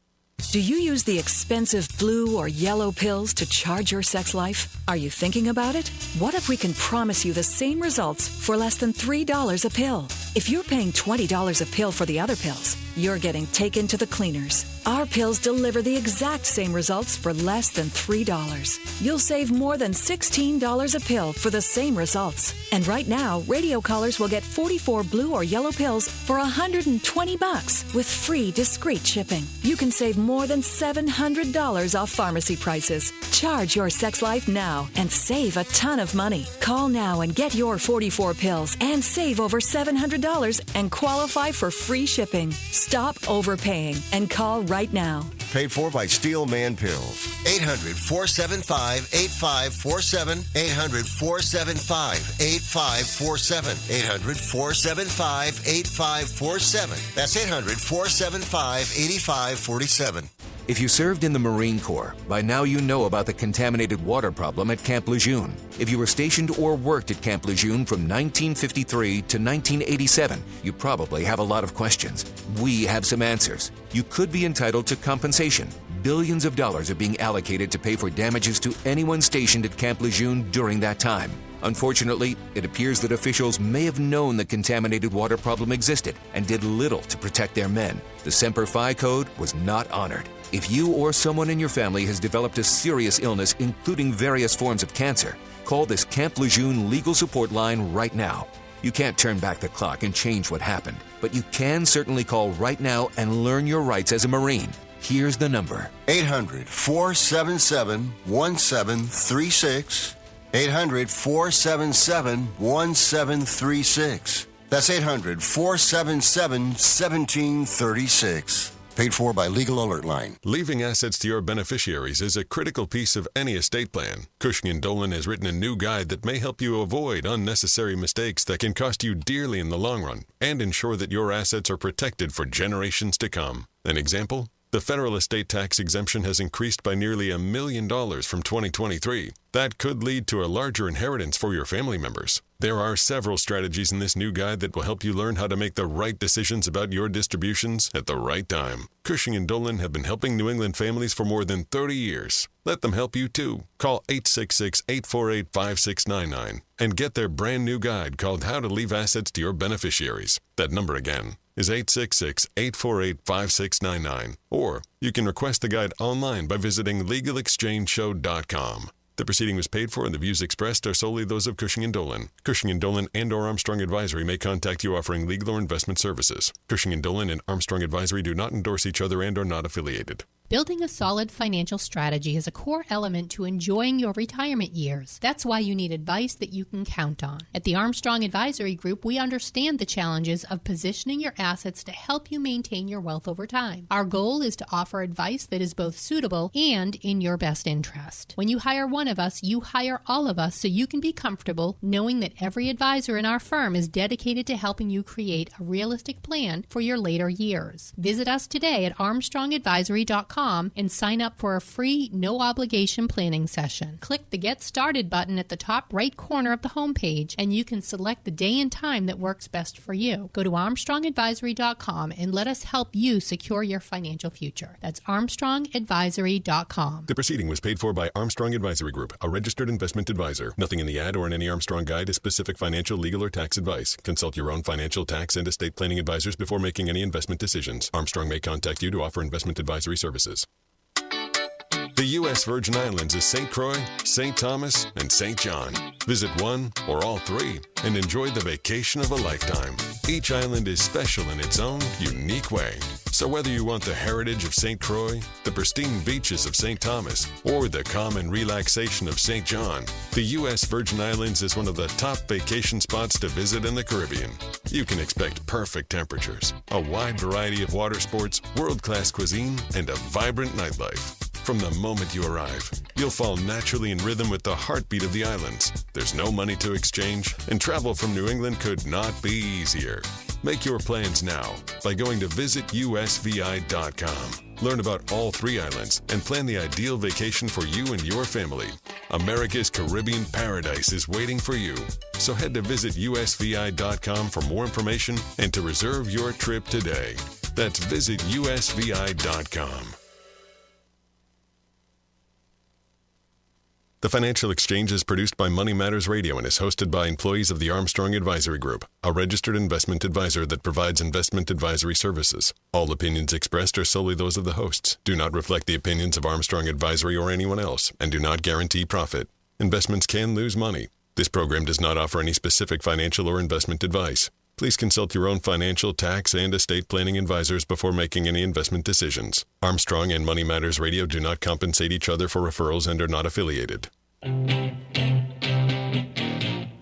Do you use the expensive blue or yellow pills to charge your sex life? Are you thinking about it? What if we can promise you the same results for less than $3 a pill? If you're paying $20 a pill for the other pills, you're getting taken to the cleaners. Our pills deliver the exact same results for less than $3. You'll save more than $16 a pill for the same results. And right now, radio callers will get 44 blue or yellow pills for $120 with free discreet shipping. You can save more than $700 off pharmacy prices. Charge your sex life now and save a ton of money. Call now and get your 44 pills and save over $700 and qualify for free shipping. Stop overpaying and call right now. Paid for by Steel Man Pills. 800-475-8547. 800-475-8547. 800-475-8547. That's 800-475-8547. If you served in the Marine Corps, by now you know about the contaminated water problem at Camp Lejeune. If you were stationed or worked at Camp Lejeune from 1953 to 1987, you probably have a lot of questions. We have some answers. You could be entitled to compensation. Billions of dollars are being allocated to pay for damages to anyone stationed at Camp Lejeune during that time. Unfortunately, it appears that officials may have known the contaminated water problem existed and did little to protect their men. The Semper Fi code was not honored. If you or someone in your family has developed a serious illness, including various forms of cancer, call this Camp Lejeune legal support line right now. You can't turn back the clock and change what happened, but you can certainly call right now and learn your rights as a Marine. Here's the number. 800-477-1736. 800-477-1736. That's 800-477-1736. Paid for by Legal Alert Line. Leaving assets to your beneficiaries is a critical piece of any estate plan. Cushing & Dolan has written a new guide that may help you avoid unnecessary mistakes that can cost you dearly in the long run and ensure that your assets are protected for generations to come. An example? The federal estate tax exemption has increased by nearly $1 million from 2023. That could lead to a larger inheritance for your family members. There are several strategies in this new guide that will help you learn how to make the right decisions about your distributions at the right time. Cushing & Dolan have been helping New England families for more than 30 years. Let them help you too. Call 866-848-5699 and get their brand new guide called How to Leave Assets to Your Beneficiaries. That number again is 866-848-5699. Or you can request the guide online by visiting LegalExchangeShow.com. The proceeding was paid for and the views expressed are solely those of Cushing & Dolan. Cushing & Dolan and or Armstrong Advisory may contact you offering legal or investment services. Cushing & Dolan and Armstrong Advisory do not endorse each other and are not affiliated. Building a solid financial strategy is a core element to enjoying your retirement years. That's why you need advice that you can count on. At the Armstrong Advisory Group, we understand the challenges of positioning your assets to help you maintain your wealth over time. Our goal is to offer advice that is both suitable and in your best interest. When you hire one of us, you hire all of us so you can be comfortable knowing that every advisor in our firm is dedicated to helping you create a realistic plan for your later years. Visit us today at armstrongadvisory.com armstrongadvisory.com and sign up for a free, no-obligation planning session. Click the Get Started button at the top right corner of the homepage, and you can select the day and time that works best for you. Go to armstrongadvisory.com and let us help you secure your financial future. That's armstrongadvisory.com. The proceeding was paid for by Armstrong Advisory Group, a registered investment advisor. Nothing in the ad or in any Armstrong guide is specific financial, legal, or tax advice. Consult your own financial, tax, and estate planning advisors before making any investment decisions. Armstrong may contact you to offer investment advisory services. The U.S. Virgin Islands is St. Croix, St. Thomas, and St. John. Visit one or all three and enjoy the vacation of a lifetime. Each island is special in its own unique way. So whether you want the heritage of St. Croix, the pristine beaches of St. Thomas, or the calm and relaxation of St. John, the U.S. Virgin Islands is one of the top vacation spots to visit in the Caribbean. You can expect perfect temperatures, a wide variety of water sports, world-class cuisine, and a vibrant nightlife. From the moment you arrive, you'll fall naturally in rhythm with the heartbeat of the islands. There's no money to exchange, and travel from New England could not be easier. Make your plans now by going to visitusvi.com. Learn about all three islands and plan the ideal vacation for you and your family. America's Caribbean paradise is waiting for you. So head to visitusvi.com for more information and to reserve your trip today. That's visitusvi.com. The Financial Exchange is produced by Money Matters Radio and is hosted by employees of the Armstrong Advisory Group, a registered investment advisor that provides investment advisory services. All opinions expressed are solely those of the hosts, do not reflect the opinions of Armstrong Advisory or anyone else, and do not guarantee profit. Investments can lose money. This program does not offer any specific financial or investment advice. Please consult your own financial, tax, and estate planning advisors before making any investment decisions. Armstrong and Money Matters Radio do not compensate each other for referrals and are not affiliated.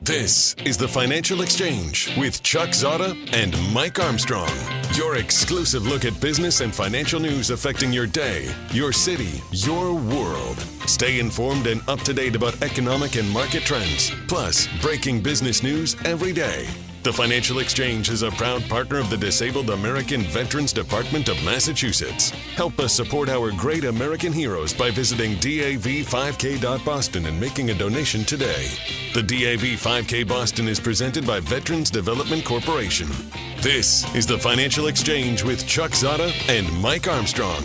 This is the Financial Exchange with Chuck Zada and Mike Armstrong. Your exclusive look at business and financial news affecting your day, your city, your world. Stay informed and up to date about economic and market trends, plus breaking business news every day. The Financial Exchange is a proud partner of the Disabled American Veterans Department of Massachusetts. Help us support our great American heroes by visiting DAV5K.Boston and making a donation today. The DAV 5K Boston is presented by Veterans Development Corporation. This is the Financial Exchange with Chuck Zada and Mike Armstrong.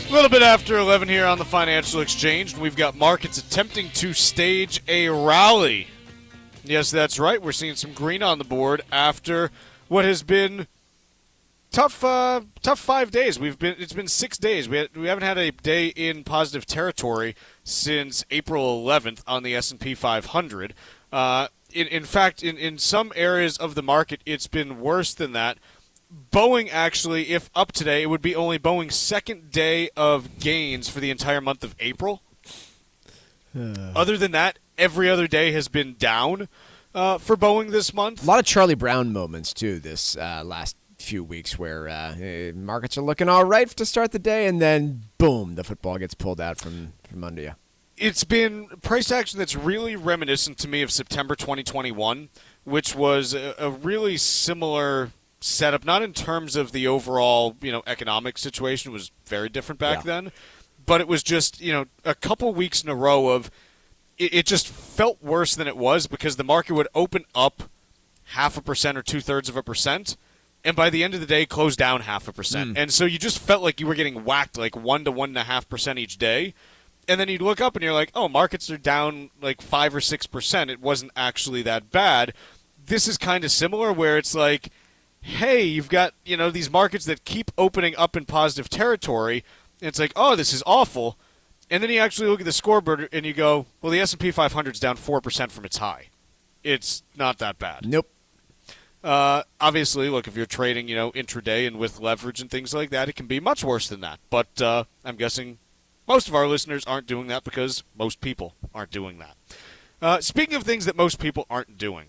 A little bit after 11 here on the Financial Exchange, we've got markets attempting to stage a rally. Yes, that's right. We're seeing some green on the board after what has been tough 5 days. It's been 6 days. We haven't had a day in positive territory since April 11th on the S&P 500. In fact, in some areas of the market, it's been worse than that. Boeing actually, if up today, it would be only Boeing's second day of gains for the entire month of April. Other than that, every other day has been down for Boeing this month. A lot of Charlie Brown moments, too, this last few weeks where markets are looking all right to start the day, and then, boom, the football gets pulled out from under you. It's been price action that's really reminiscent to me of September 2021, which was a really similar setup, not in terms of the overall economic situation. It was very different back then, but it was just a couple weeks in a row of it just felt worse than it was because the market would open up 0.5% or 0.2%, and by the end of the day close down 0.5%. And so you just felt like you were getting whacked like 1 to 1.5% each day. And then you'd look up and you're like, oh, markets are down like 5 or 6%. It wasn't actually that bad. This is kind of similar where it's like, hey, you've got these markets that keep opening up in positive territory. And it's like, oh, this is awful. And then you actually look at the scoreboard and you go, well, the S&P 500 is down 4% from its high. It's not that bad. Nope. Obviously, look, if you're trading, intraday and with leverage and things like that, it can be much worse than that. But I'm guessing most of our listeners aren't doing that because most people aren't doing that. Speaking of things that most people aren't doing,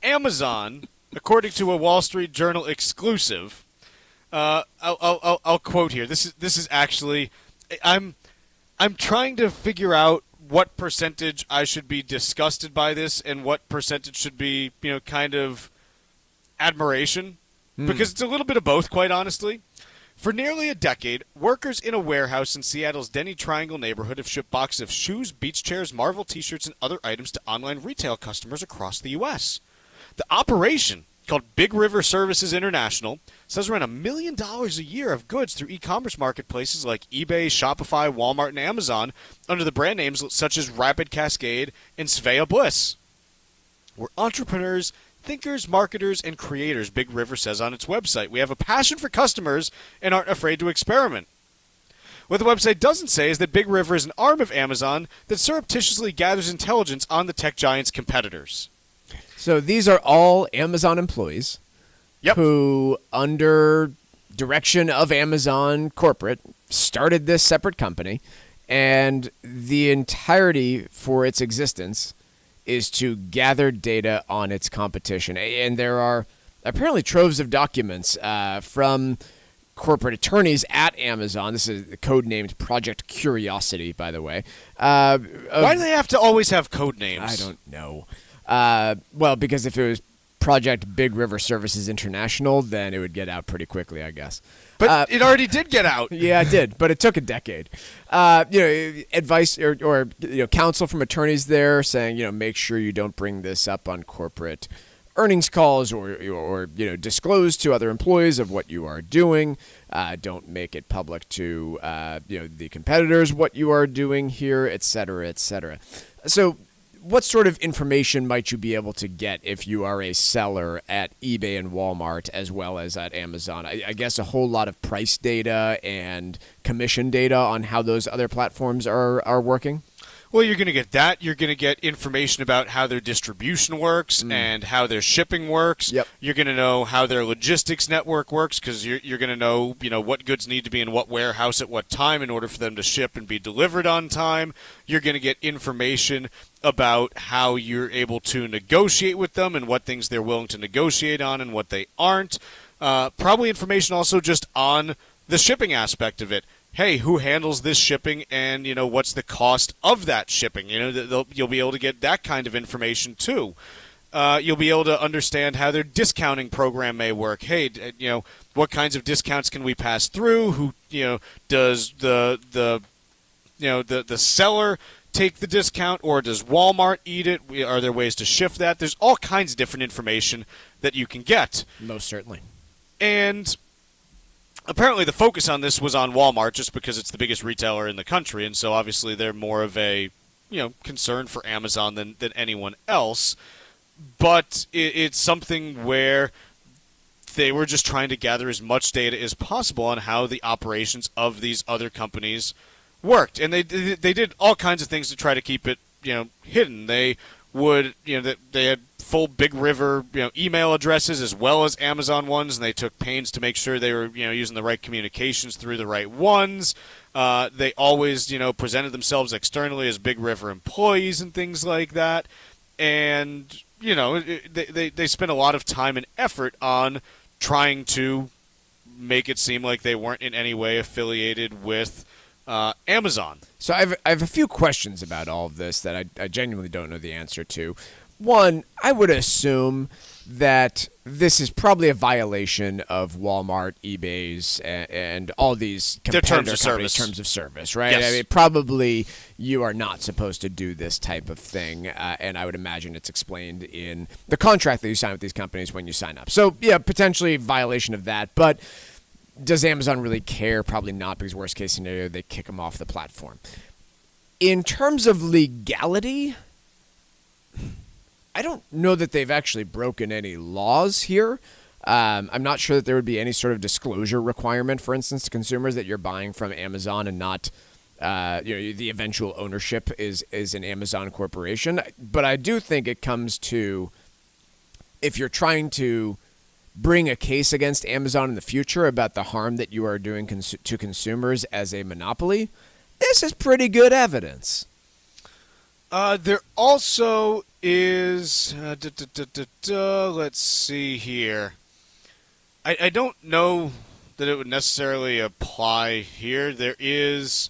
Amazon, according to a Wall Street Journal exclusive, I'll quote here. This is actually, I'm trying to figure out what percentage I should be disgusted by this and what percentage should be, kind of admiration Because it's a little bit of both, quite honestly. For nearly a decade, workers in a warehouse in Seattle's Denny Triangle neighborhood have shipped boxes of shoes, beach chairs, Marvel t-shirts, and other items to online retail customers across the U.S. The operation, called Big River Services International, sells around $1 million a year of goods through e-commerce marketplaces like eBay, Shopify, Walmart, and Amazon under the brand names such as Rapid Cascade and Svea Bliss. We're entrepreneurs, thinkers, marketers, and creators, Big River says on its website. We have a passion for customers and aren't afraid to experiment. What the website doesn't say is that Big River is an arm of Amazon that surreptitiously gathers intelligence on the tech giant's competitors. So these are all Amazon employees who, under direction of Amazon corporate, started this separate company, and the entirety for its existence is to gather data on its competition. And there are apparently troves of documents from corporate attorneys at Amazon. This is codenamed Project Curiosity, by the way. Why do they have to always have code names? I don't know. Well, because if it was Project Big River Services International, then it would get out pretty quickly, I guess. But it already did get out. Yeah, it did, but it took a decade. Advice or counsel from attorneys there saying, make sure you don't bring this up on corporate earnings calls or disclose to other employees of what you are doing. Don't make it public to the competitors what you are doing here, et cetera, et cetera. So what sort of information might you be able to get if you are a seller at eBay and Walmart as well as at Amazon? I guess a whole lot of price data and commission data on how those other platforms are working? Well, you're going to get that. You're going to get information about how their distribution works and how their shipping works. Yep. You're going to know how their logistics network works because you're going to know, what goods need to be in what warehouse at what time in order for them to ship and be delivered on time. You're going to get information about how you're able to negotiate with them and what things they're willing to negotiate on and what they aren't. Probably information also just on the shipping aspect of it. Hey, who handles this shipping and, what's the cost of that shipping? You'll be able to get that kind of information too. You'll be able to understand how their discounting program may work. Hey, what kinds of discounts can we pass through? Who, does the seller take the discount or does Walmart eat it? Are there ways to shift that? There's all kinds of different information that you can get. Most certainly. And apparently the focus on this was on Walmart just because it's the biggest retailer in the country, and so obviously they're more of a concern for Amazon than anyone else. But it's something where they were just trying to gather as much data as possible on how the operations of these other companies worked. And they did all kinds of things to try to keep it hidden. They would they had full Big River email addresses as well as Amazon ones, and they took pains to make sure they were using the right communications through the right ones. They always presented themselves externally as Big River employees and things like that. And they spent a lot of time and effort on trying to make it seem like they weren't in any way affiliated with Amazon. So I have a few questions about all of this that I genuinely don't know the answer to. One, I would assume that this is probably a violation of Walmart, eBay's, and all these competitor companies' terms of service, right? Yes. I mean, probably you are not supposed to do this type of thing, and I would imagine it's explained in the contract that you sign with these companies when you sign up. So, yeah, potentially violation of that, but does Amazon really care? Probably not, because worst case scenario, they kick them off the platform. In terms of legality, I don't know that they've actually broken any laws here. I'm not sure that there would be any sort of disclosure requirement, for instance, to consumers that you're buying from Amazon and not, the eventual ownership is an Amazon corporation. But I do think it comes to, if you're trying to bring a case against Amazon in the future about the harm that you are doing to consumers as a monopoly, this is pretty good evidence. There also is, let's see here. I don't know that it would necessarily apply here. There is,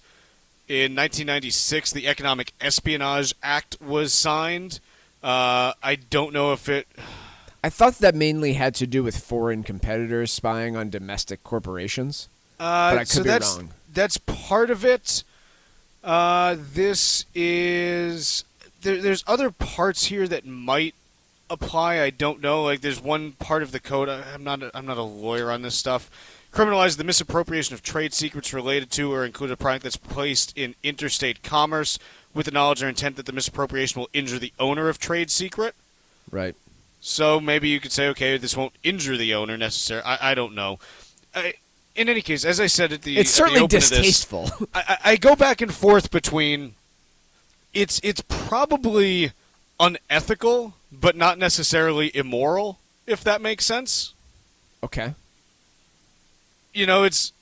in 1996, the Economic Espionage Act was signed. I don't know if it... I thought that mainly had to do with foreign competitors spying on domestic corporations. But I could be wrong. That's part of it. This is there's other parts here that might apply. I don't know. Like there's one part of the code. I'm not a lawyer on this stuff. Criminalize the misappropriation of trade secrets related to or include a product that's placed in interstate commerce with the knowledge or intent that the misappropriation will injure the owner of trade secret. Right. So maybe you could say, okay, this won't injure the owner necessarily. I don't know. In any case, as I said at the it's certainly open distasteful. Of this, I go back and forth between it's probably unethical, but not necessarily immoral, if that makes sense. Okay. You know, it's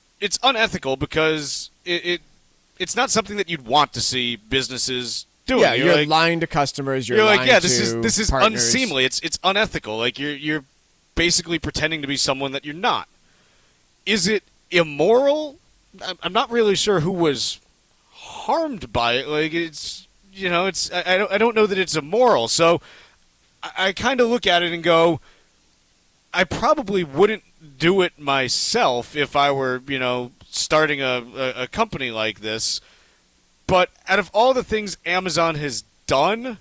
unethical because it's not something that you'd want to see businesses doing. Yeah, you're lying to customers. You're lying like, yeah, to this is partners. unseemly. It's unethical. Like you're basically pretending to be someone that you're not. Is it immoral? I'm not really sure who was harmed by it. Like it's I don't know that it's immoral. So I kind of look at it and go, I probably wouldn't do it myself if I were, starting a company like this. But out of all the things Amazon has done,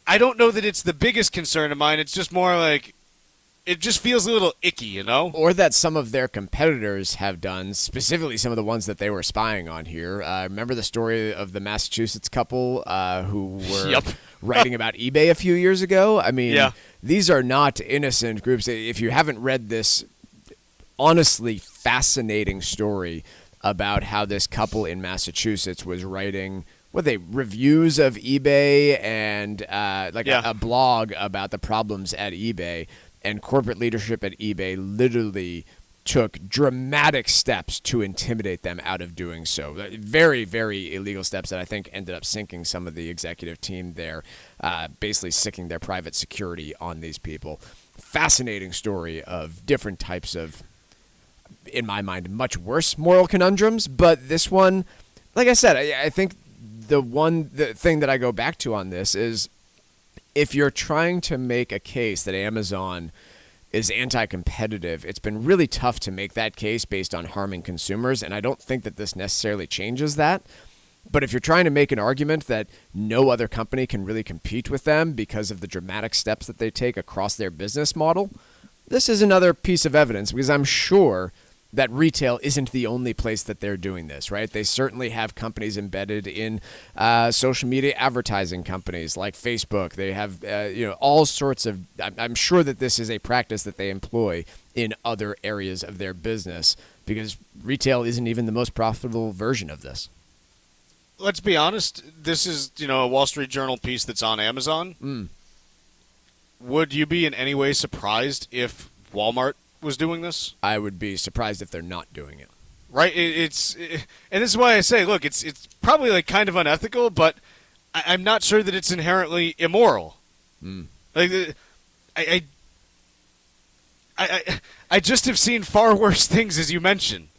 I don't know that it's the biggest concern of mine. It's just more like it just feels a little icky, Or that some of their competitors have done, specifically some of the ones that they were spying on here. Remember the story of the Massachusetts couple who were writing about eBay a few years ago? I mean, these are not innocent groups. If you haven't read this honestly fascinating story about how this couple in Massachusetts was writing reviews of eBay and a blog about the problems at eBay, and corporate leadership at eBay literally took dramatic steps to intimidate them out of doing so. Very, very illegal steps that I think ended up sinking some of the executive team there, basically sicking their private security on these people. Fascinating story of different types of, in my mind, much worse moral conundrums. But this one, like I said, I think the thing that I go back to on this is if you're trying to make a case that Amazon is anti-competitive, it's been really tough to make that case based on harming consumers, and I don't think that this necessarily changes that. But if you're trying to make an argument that no other company can really compete with them because of the dramatic steps that they take across their business model, this is another piece of evidence, because I'm sure that retail isn't the only place that they're doing this, right? They certainly have companies embedded in social media advertising companies like Facebook. They have all sorts of. I'm sure that this is a practice that they employ in other areas of their business, because retail isn't even the most profitable version of this. Let's be honest. This is a Wall Street Journal piece that's on Amazon. Would you be in any way surprised if Walmart was doing this? I would be surprised if they're not doing it. Right? And this is why I say, look, it's probably kind of unethical, but I'm not sure that it's inherently immoral. Like I just have seen far worse things, as you mentioned.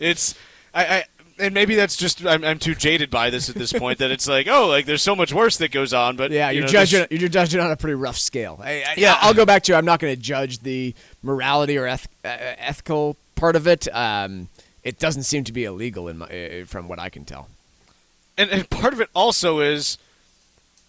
And maybe that's just I'm too jaded by this at this point that it's there's so much worse that goes on. But yeah, you're judging on a pretty rough scale. I'll go back to I'm not going to judge the morality or ethical part of it. It doesn't seem to be illegal from what I can tell. And part of it also is,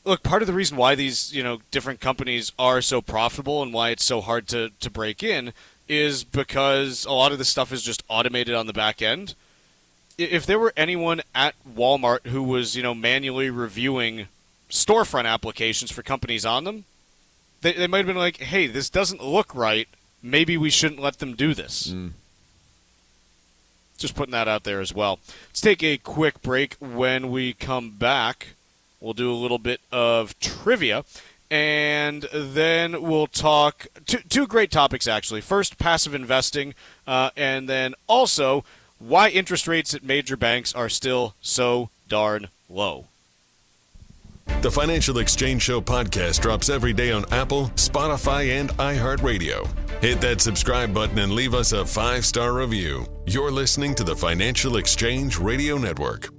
look, part of the reason why these different companies are so profitable and why it's so hard to break in is because a lot of this stuff is just automated on the back end. If there were anyone at Walmart who was, manually reviewing storefront applications for companies on them, they might have been like, hey, this doesn't look right. Maybe we shouldn't let them do this. Just putting that out there as well. Let's take a quick break. When we come back, we'll do a little bit of trivia, and then we'll talk two great topics, actually. First, passive investing, and then also why interest rates at major banks are still so darn low. The Financial Exchange Show podcast drops every day on Apple, Spotify, and iHeartRadio. Hit that subscribe button and leave us a 5-star review. You're listening to the Financial Exchange Radio Network.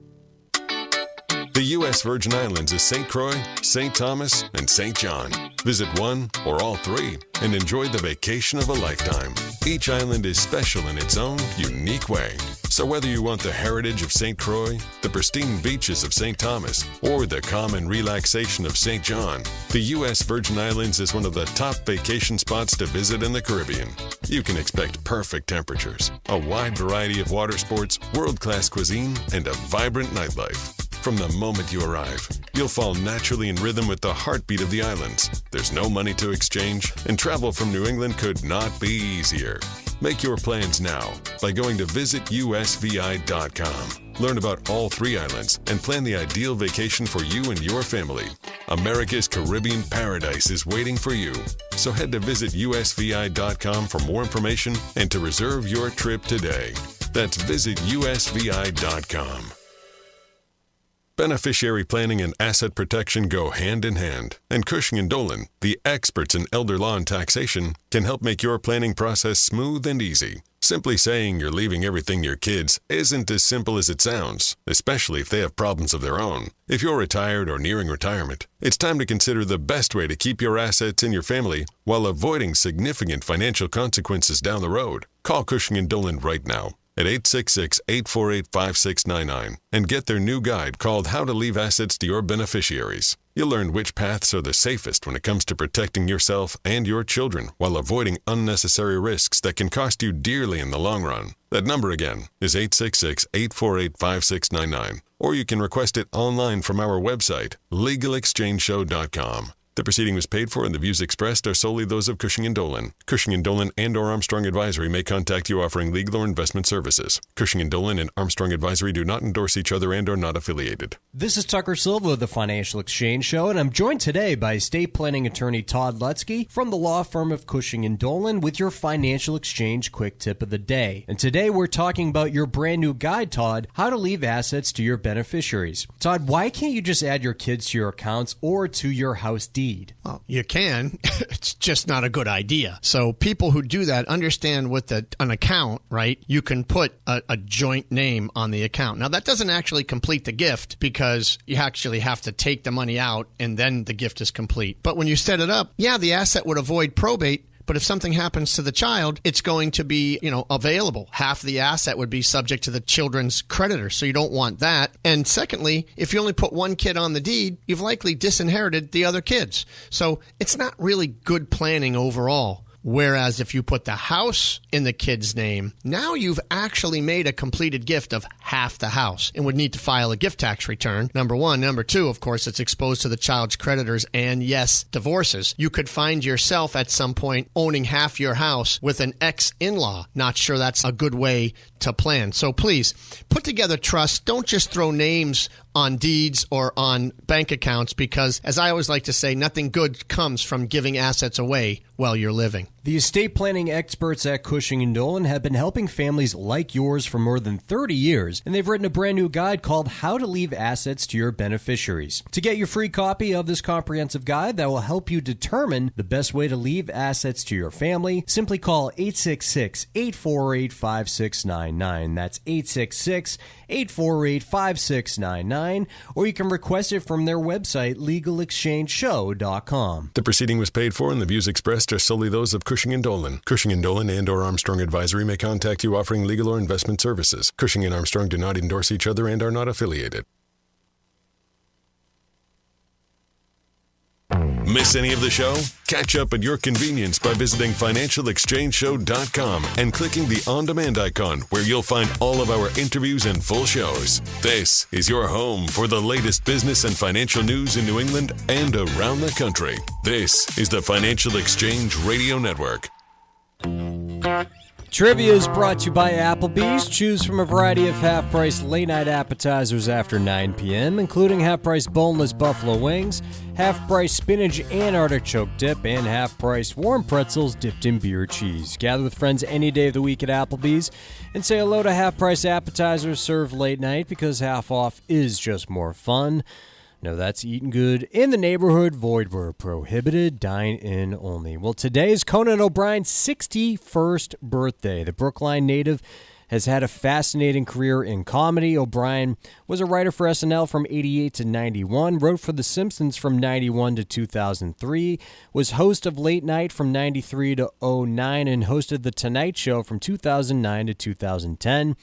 The U.S. Virgin Islands is St. Croix, St. Thomas, and St. John. Visit one or all three and enjoy the vacation of a lifetime. Each island is special in its own unique way. So whether you want the heritage of St. Croix, the pristine beaches of St. Thomas, or the calm and relaxation of St. John, the U.S. Virgin Islands is one of the top vacation spots to visit in the Caribbean. You can expect perfect temperatures, a wide variety of water sports, world-class cuisine, and a vibrant nightlife. From the moment you arrive, you'll fall naturally in rhythm with the heartbeat of the islands. There's no money to exchange, and travel from New England could not be easier. Make your plans now by going to visitusvi.com. Learn about all three islands and plan the ideal vacation for you and your family. America's Caribbean paradise is waiting for you. So head to visitusvi.com for more information and to reserve your trip today. That's visitusvi.com. Beneficiary planning and asset protection go hand in hand, and Cushing & Dolan, the experts in elder law and taxation, can help make your planning process smooth and easy. Simply saying you're leaving everything to your kids isn't as simple as it sounds, especially if they have problems of their own. If you're retired or nearing retirement, it's time to consider the best way to keep your assets in your family while avoiding significant financial consequences down the road. Call Cushing & Dolan right now at 866-848-5699 and get their new guide called How to Leave Assets to Your Beneficiaries. You'll learn which paths are the safest when it comes to protecting yourself and your children while avoiding unnecessary risks that can cost you dearly in the long run. That number again is 866-848-5699, or you can request it online from our website, legalexchangeshow.com. The proceeding was paid for and the views expressed are solely those of Cushing & Dolan. Cushing & Dolan and or Armstrong Advisory may contact you offering legal or investment services. Cushing & Dolan and Armstrong Advisory do not endorse each other and are not affiliated. This is Tucker Silva of the Financial Exchange Show, and I'm joined today by estate planning attorney Todd Lutzke from the law firm of Cushing & Dolan with your Financial Exchange quick tip of the day. And today we're talking about your brand new guide, Todd, How to Leave Assets to Your Beneficiaries. Todd, why can't you just add your kids to your accounts or to your house deed? Well, you can. It's just not a good idea. So people who do that understand with an account, right? You can put a joint name on the account. Now, that doesn't actually complete the gift because you actually have to take the money out and then the gift is complete. But when you set it up, yeah, the asset would avoid probate. But if something happens to the child, it's going to be, available. Half the asset would be subject to the children's creditor. So you don't want that. And secondly, if you only put one kid on the deed, you've likely disinherited the other kids. So it's not really good planning overall. Whereas if you put the house in the kid's name, now you've actually made a completed gift of half the house and would need to file a gift tax return. Number one. Number two, of course, it's exposed to the child's creditors and, yes, divorces. You could find yourself at some point owning half your house with an ex-in-law. Not sure that's a good way to plan. So please, put together trusts. Don't just throw names on deeds or on bank accounts because, as I always like to say, nothing good comes from giving assets away while you're living. The estate planning experts at Cushing & Dolan have been helping families like yours for more than 30 years, and they've written a brand new guide called How to Leave Assets to Your Beneficiaries. To get your free copy of this comprehensive guide that will help you determine the best way to leave assets to your family, simply call 866-848-5699. That's 866-848-5699, or you can request it from their website, legalexchangeshow.com. The proceeding was paid for and the views expressed are solely those of Cushing & Dolan. Cushing & Dolan and or Armstrong Advisory may contact you offering legal or investment services. Cushing and Armstrong do not endorse each other and are not affiliated. Miss any of the show? Catch up at your convenience by visiting financialexchangeshow.com and clicking the on-demand icon where you'll find all of our interviews and full shows. This is your home for the latest business and financial news in New England and around the country. This is the Financial Exchange Radio Network. Trivia is brought to you by Applebee's. Choose from a variety of half-price late-night appetizers after 9 p.m., including half-price boneless buffalo wings, half-price spinach and artichoke dip, and half-price warm pretzels dipped in beer cheese. Gather with friends any day of the week at Applebee's and say hello to half-price appetizers served late night because half off is just more fun. No, that's eating good in the neighborhood, void where prohibited, dine in only. Well, today is Conan O'Brien's 61st birthday. The Brookline native has had a fascinating career in comedy. O'Brien was a writer for SNL from 88 to 91, wrote for The Simpsons from 91 to 2003, was host of Late Night from 93 to 09, and hosted The Tonight Show from 2009 to 2010.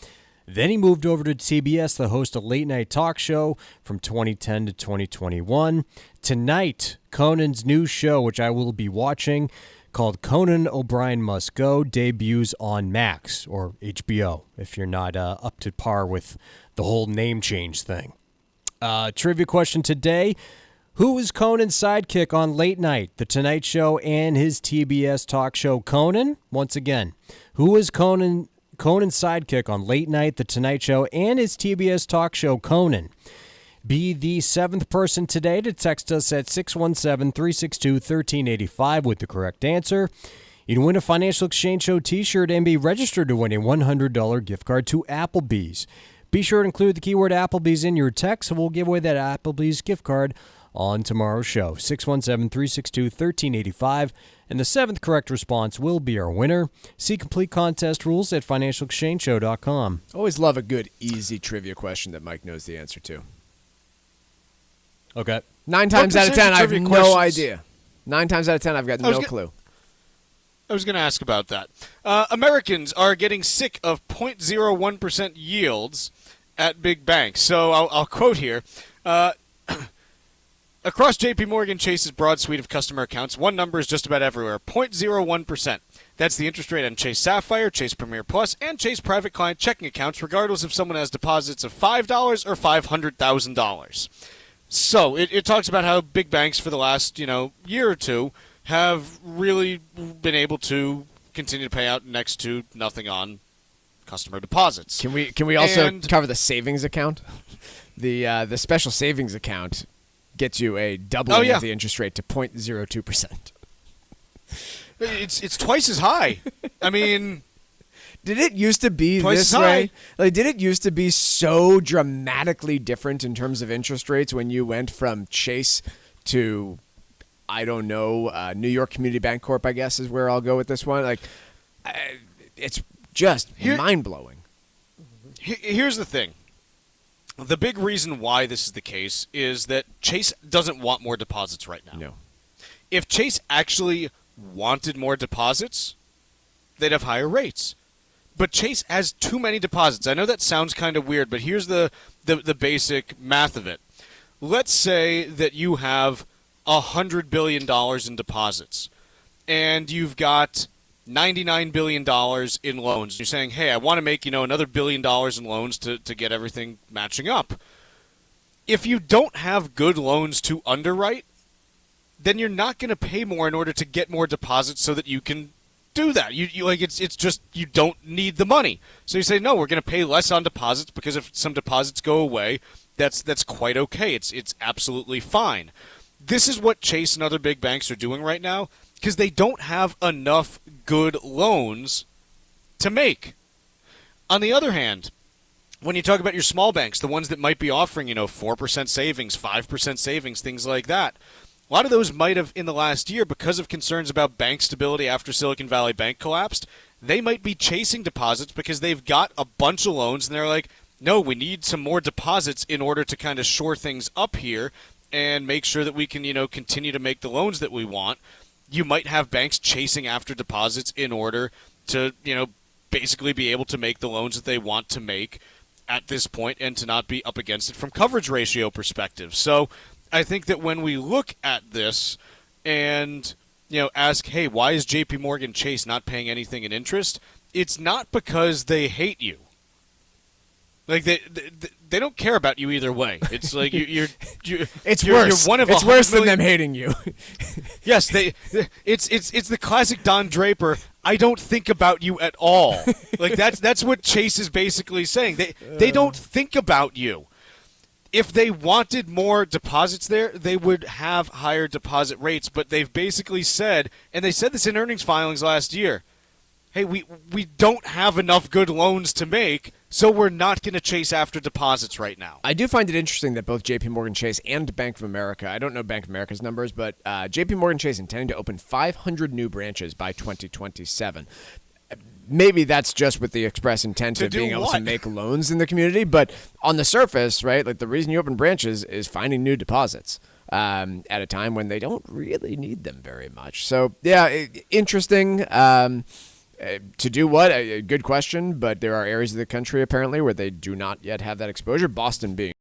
Then he moved over to TBS to host a late-night talk show from 2010 to 2021. Tonight, Conan's new show, which I will be watching, called Conan O'Brien Must Go, debuts on Max, or HBO, if you're not up to par with the whole name change thing. Trivia question today. Who is Conan's sidekick on Late Night, The Tonight Show, and his TBS talk show Conan? Once again, who is Conan's sidekick on Late Night, The Tonight Show, and his TBS talk show Conan? Be the 7th person today to text us at 617-362-1385 with the correct answer. You can win a Financial Exchange Show t-shirt and be registered to win a $100 gift card to Applebee's. Be sure to include the keyword Applebee's in your text, so we'll give away that Applebee's gift card on tomorrow's show. 617-362-1385. And the 7th correct response will be our winner. See complete contest rules at financialexchangeshow.com. Always love a good, easy trivia question that Mike knows the answer to. Okay. 9 times out of 10, I have no idea. 9 times out of 10, I've got no clue. I was going to ask about that. Americans are getting sick of 0.01% yields at big banks. So I'll quote here. Across J.P. Morgan Chase's broad suite of customer accounts, one number is just about everywhere, 0.01%. That's the interest rate on Chase Sapphire, Chase Premier Plus, and Chase Private Client checking accounts, regardless if someone has deposits of $5 or $500,000. So it talks about how big banks for the last year or two have really been able to continue to pay out next to nothing on customer deposits. Can we also cover the savings account? The special savings account gets you a doubling of the interest rate to 0.02%. It's twice as high. I mean, did it used to be this way? Like, did it used to be so dramatically different in terms of interest rates when you went from Chase to, I don't know, New York Community Bank Corp, I guess is where I'll go with this one. Like, it's just mind-blowing. Here's the thing. The big reason why this is the case is that Chase doesn't want more deposits right now. No. If Chase actually wanted more deposits, they'd have higher rates. But Chase has too many deposits. I know that sounds kind of weird, but here's the basic math of it. Let's say that you have $100 billion in deposits, and you've got $99 billion in loans. You're saying, hey, I want to make another $1 billion in loans to get everything matching up. If you don't have good loans to underwrite, then you're not going to pay more in order to get more deposits so that you can do that. You like it's just you don't need the money. So you say, no, we're going to pay less on deposits because if some deposits go away, that's quite okay. It's absolutely fine. This is what Chase and other big banks are doing right now because they don't have enough good loans to make. On the other hand, when you talk about your small banks, the ones that might be offering 4% savings, 5% savings, things like that, a lot of those might have, in the last year, because of concerns about bank stability after Silicon Valley Bank collapsed, they might be chasing deposits because they've got a bunch of loans, and they're like, no, we need some more deposits in order to kind of shore things up here and make sure that we can, continue to make the loans that we want. You might have banks chasing after deposits in order to, basically be able to make the loans that they want to make at this point and to not be up against it from coverage ratio perspective. So I think that when we look at this and, ask, hey, why is J.P. Morgan Chase not paying anything in interest? It's not because they hate you. Like, they don't care about you either way. It's like you're it's worse. You're one of it's worse than them hating you. Yes, it's the classic Don Draper, I don't think about you at all. Like, that's what Chase is basically saying. They don't think about you. If they wanted more deposits there, they would have higher deposit rates. But they've basically said, and they said this in earnings filings last year, hey, we don't have enough good loans to make, so we're not going to chase after deposits right now. I do find it interesting that both J.P. Morgan Chase and Bank of America, I don't know Bank of America's numbers, but J.P. Morgan Chase intending to open 500 new branches by 2027. maybe that's just with the express intent To of do being able what? to make loans in the community. But on the surface, right, like the reason you open branches is finding new deposits at a time when they don't really need them very much. So, yeah, interesting. To do what? A good question, but there are areas of the country apparently where they do not yet have that exposure, Boston being.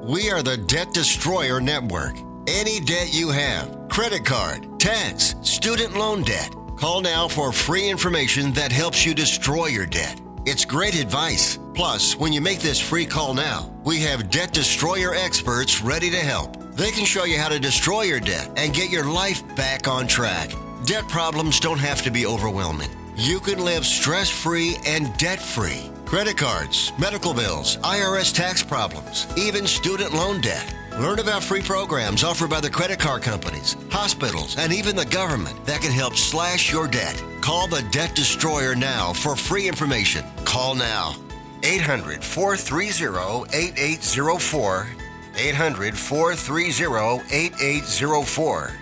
We are the Debt Destroyer Network. Any debt you have, credit card, tax, student loan debt, call now for free information that helps you destroy your debt. It's great advice. Plus, when you make this free call now, we have Debt Destroyer experts ready to help. They can show you how to destroy your debt and get your life back on track. Debt problems don't have to be overwhelming. You can live stress-free and debt-free. Credit cards, medical bills, IRS tax problems, even student loan debt. Learn about free programs offered by the credit card companies, hospitals, and even the government that can help slash your debt. Call the Debt Destroyer now for free information. Call now. 800-430-8804. 800-430-8804.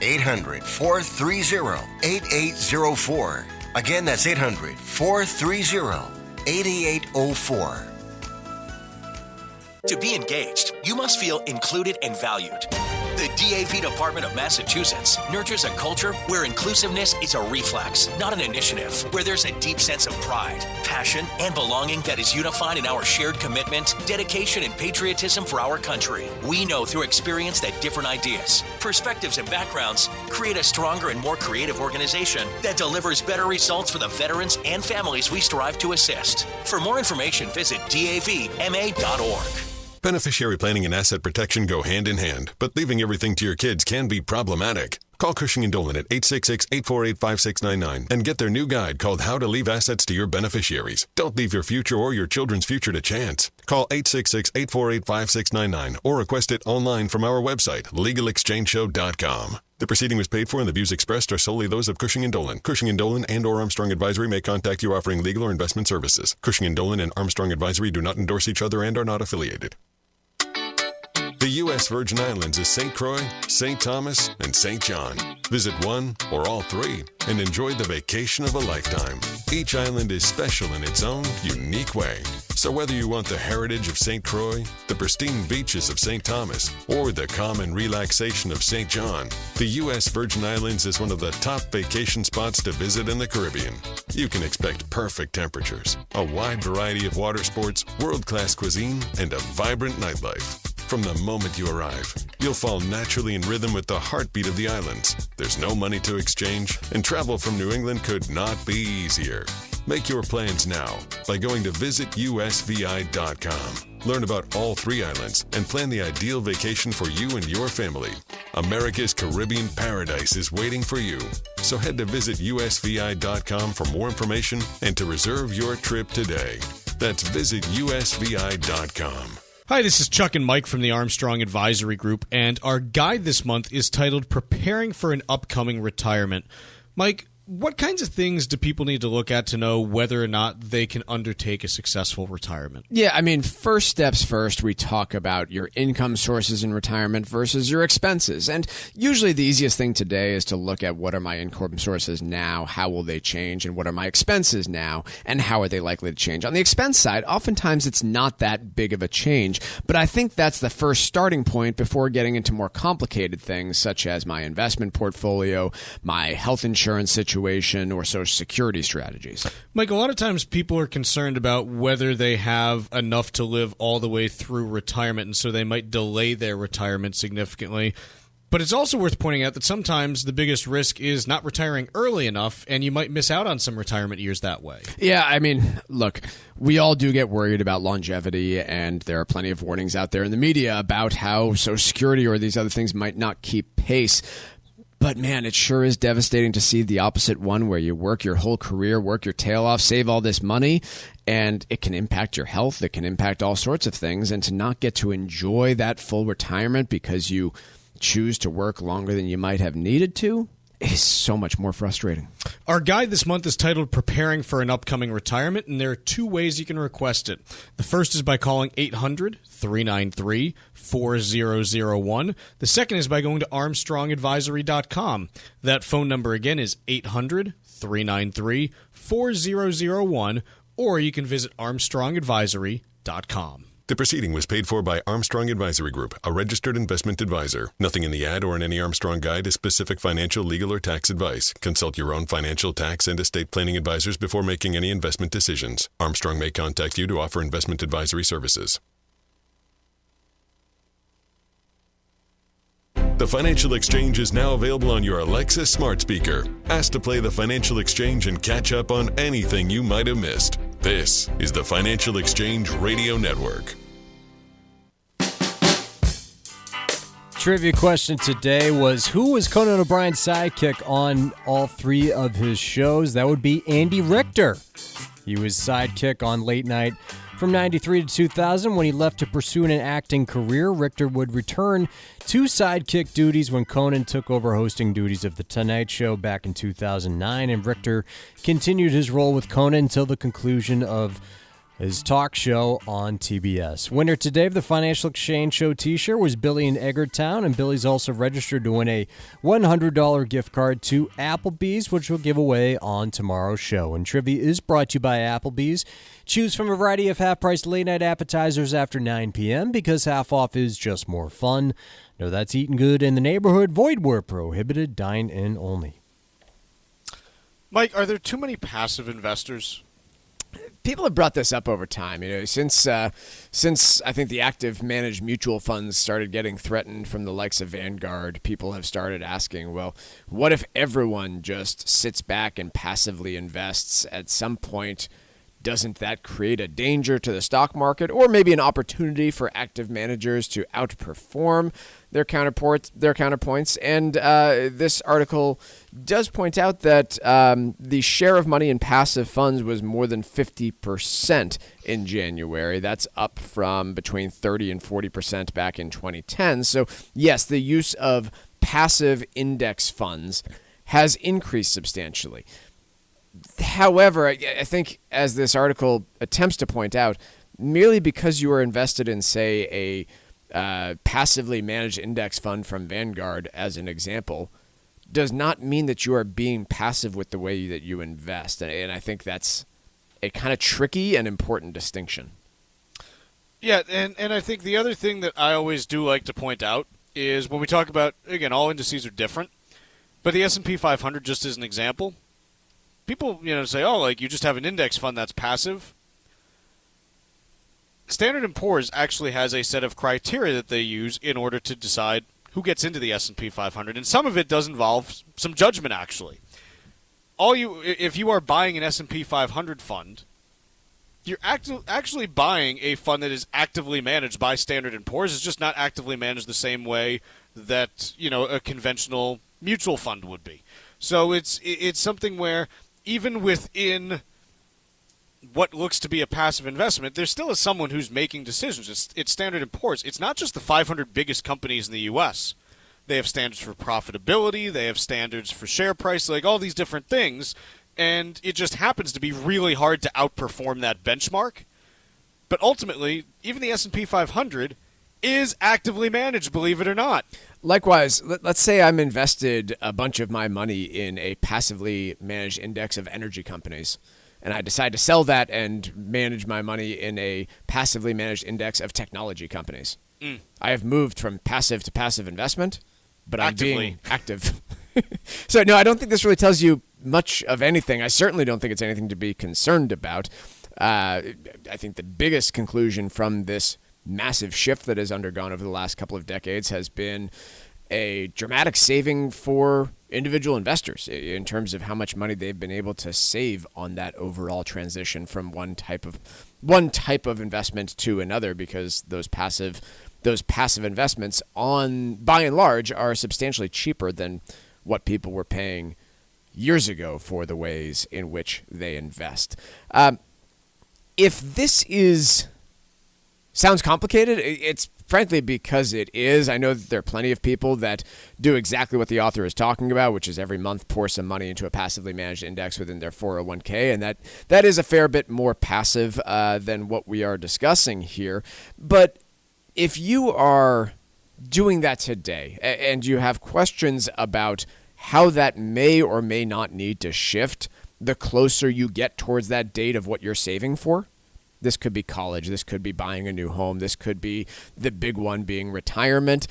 800-430-8804. Again, that's 800-430-8804. To be engaged, you must feel included and valued. The DAV Department of Massachusetts nurtures a culture where inclusiveness is a reflex, not an initiative, where there's a deep sense of pride, passion, and belonging that is unified in our shared commitment, dedication, and patriotism for our country. We know through experience that different ideas, perspectives, and backgrounds create a stronger and more creative organization that delivers better results for the veterans and families we strive to assist. For more information, visit davma.org. Beneficiary planning and asset protection go hand in hand, but leaving everything to your kids can be problematic. Call Cushing & Dolan at 866-848-5699 and get their new guide called How to Leave Assets to Your Beneficiaries. Don't leave your future or your children's future to chance. Call 866-848-5699 or request it online from our website, LegalExchangeShow.com. The proceeding was paid for and the views expressed are solely those of Cushing & Dolan. Cushing & Dolan and or Armstrong Advisory may contact you offering legal or investment services. Cushing & Dolan and Armstrong Advisory do not endorse each other and are not affiliated. The U.S. Virgin Islands is St. Croix, St. Thomas, and St. John. Visit one or all three and enjoy the vacation of a lifetime. Each island is special in its own unique way. So whether you want the heritage of St. Croix, the pristine beaches of St. Thomas, or the calm and relaxation of St. John, the U.S. Virgin Islands is one of the top vacation spots to visit in the Caribbean. You can expect perfect temperatures, a wide variety of water sports, world-class cuisine, and a vibrant nightlife. From the moment you arrive, you'll fall naturally in rhythm with the heartbeat of the islands. There's no money to exchange, and travel from New England could not be easier. Make your plans now by going to visitusvi.com. Learn about all three islands and plan the ideal vacation for you and your family. America's Caribbean paradise is waiting for you. So head to visitusvi.com for more information and to reserve your trip today. That's visitusvi.com. Hi, this is Chuck and Mike from the Armstrong Advisory Group, and our guide this month is titled Preparing for an Upcoming Retirement. Mike, what kinds of things do people need to look at to know whether or not they can undertake a successful retirement? Yeah, I mean, first steps first, we talk about your income sources in retirement versus your expenses. And usually the easiest thing today is to look at what are my income sources now, how will they change, and what are my expenses now, and how are they likely to change. On the expense side, oftentimes it's not that big of a change, but I think that's the first starting point before getting into more complicated things such as my investment portfolio, my health insurance situation, or Social Security strategies. Mike, a lot of times people are concerned about whether they have enough to live all the way through retirement, and so they might delay their retirement significantly. But it's also worth pointing out that sometimes the biggest risk is not retiring early enough, and you might miss out on some retirement years that way. Yeah, I mean, look, we all do get worried about longevity, and there are plenty of warnings out there in the media about how Social Security or these other things might not keep pace. But man, it sure is devastating to see the opposite one, where you work your whole career, work your tail off, save all this money, and it can impact your health. It can impact all sorts of things. And to not get to enjoy that full retirement because you choose to work longer than you might have needed to is so much more frustrating. Our guide this month is titled Preparing for an Upcoming Retirement, and there are two ways you can request it. The first is by calling 800-393-4001. The second is by going to ArmstrongAdvisory.com. That phone number again is 800-393-4001, or you can visit ArmstrongAdvisory.com. The proceeding was paid for by Armstrong Advisory Group, a registered investment advisor. Nothing in the ad or in any Armstrong guide is specific financial, legal, or tax advice. Consult your own financial, tax, and estate planning advisors before making any investment decisions. Armstrong may contact you to offer investment advisory services. The Financial Exchange is now available on your Alexa smart speaker. Ask to play the Financial Exchange and catch up on anything you might have missed. This is the Financial Exchange Radio Network. Trivia question today was, who was Conan O'Brien's sidekick on all three of his shows? That would be Andy Richter. He was sidekick on Late Night from 93 to 2000. When he left to pursue an acting career, Richter would return to sidekick duties when Conan took over hosting duties of The Tonight Show back in 2009, and Richter continued his role with Conan until the conclusion of his talk show on TBS. Winner today of the Financial Exchange Show t-shirt was Billy in Edgartown, and Billy's also registered to win a $100 gift card to Applebee's, which we'll give away on tomorrow's show. And trivia is brought to you by Applebee's. Choose from a variety of half-price late-night appetizers after 9 p.m. because half off is just more fun. No, that's eating good in the neighborhood. Void where prohibited. Dine in only. Mike, are there too many passive investors? People have brought this up over time. Since I think the active managed mutual funds started getting threatened from the likes of Vanguard, people have started asking, well, what if everyone just sits back and passively invests? At some point, doesn't that create a danger to the stock market, or maybe an opportunity for active managers to outperform their counterpoints? And this article does point out that the share of money in passive funds was more than 50% in January. That's up from between 30 and 40% back in 2010. So yes, the use of passive index funds has increased substantially. However, I think, as this article attempts to point out, merely because you are invested in, say, a passively managed index fund from Vanguard, as an example, does not mean that you are being passive with the way that you invest. And I think that's a kind of tricky and important distinction. Yeah, and I think the other thing that I always do like to point out is when we talk about, again, all indices are different, but the S&P 500, just as an example, people, say, oh, like, you just have an index fund that's passive. Standard & Poor's actually has a set of criteria that they use in order to decide who gets into the S&P 500, and some of it does involve some judgment, actually. If you are buying an S&P 500 fund, you're actually buying a fund that is actively managed by Standard & Poor's. It's just not actively managed the same way that, a conventional mutual fund would be. So it's something where, even within what looks to be a passive investment, there still is someone who's making decisions. It's Standard & Poor's. It's not just the 500 biggest companies in the U.S. They have standards for profitability. They have standards for share price, like all these different things. And it just happens to be really hard to outperform that benchmark. But ultimately, even the S&P 500 is actively managed, believe it or not. Likewise, let's say I'm invested a bunch of my money in a passively managed index of energy companies, and I decide to sell that and manage my money in a passively managed index of technology companies. I have moved from passive to passive investment, but I'm being active. So, no, I don't think this really tells you much of anything. I certainly don't think it's anything to be concerned about. I think the biggest conclusion from this massive shift that has undergone over the last couple of decades has been a dramatic saving for individual investors in terms of how much money they've been able to save on that overall transition from one type of investment to another, because those passive investments, by and large, are substantially cheaper than what people were paying years ago for the ways in which they invest. If this sounds complicated, it's frankly because it is. I know that there are plenty of people that do exactly what the author is talking about, which is every month pour some money into a passively managed index within their 401k, and that is a fair bit more passive than what we are discussing here. But if you are doing that today and you have questions about how that may or may not need to shift the closer you get towards that date of what you're saving for, this could be college, this could be buying a new home, this could be the big one being retirement,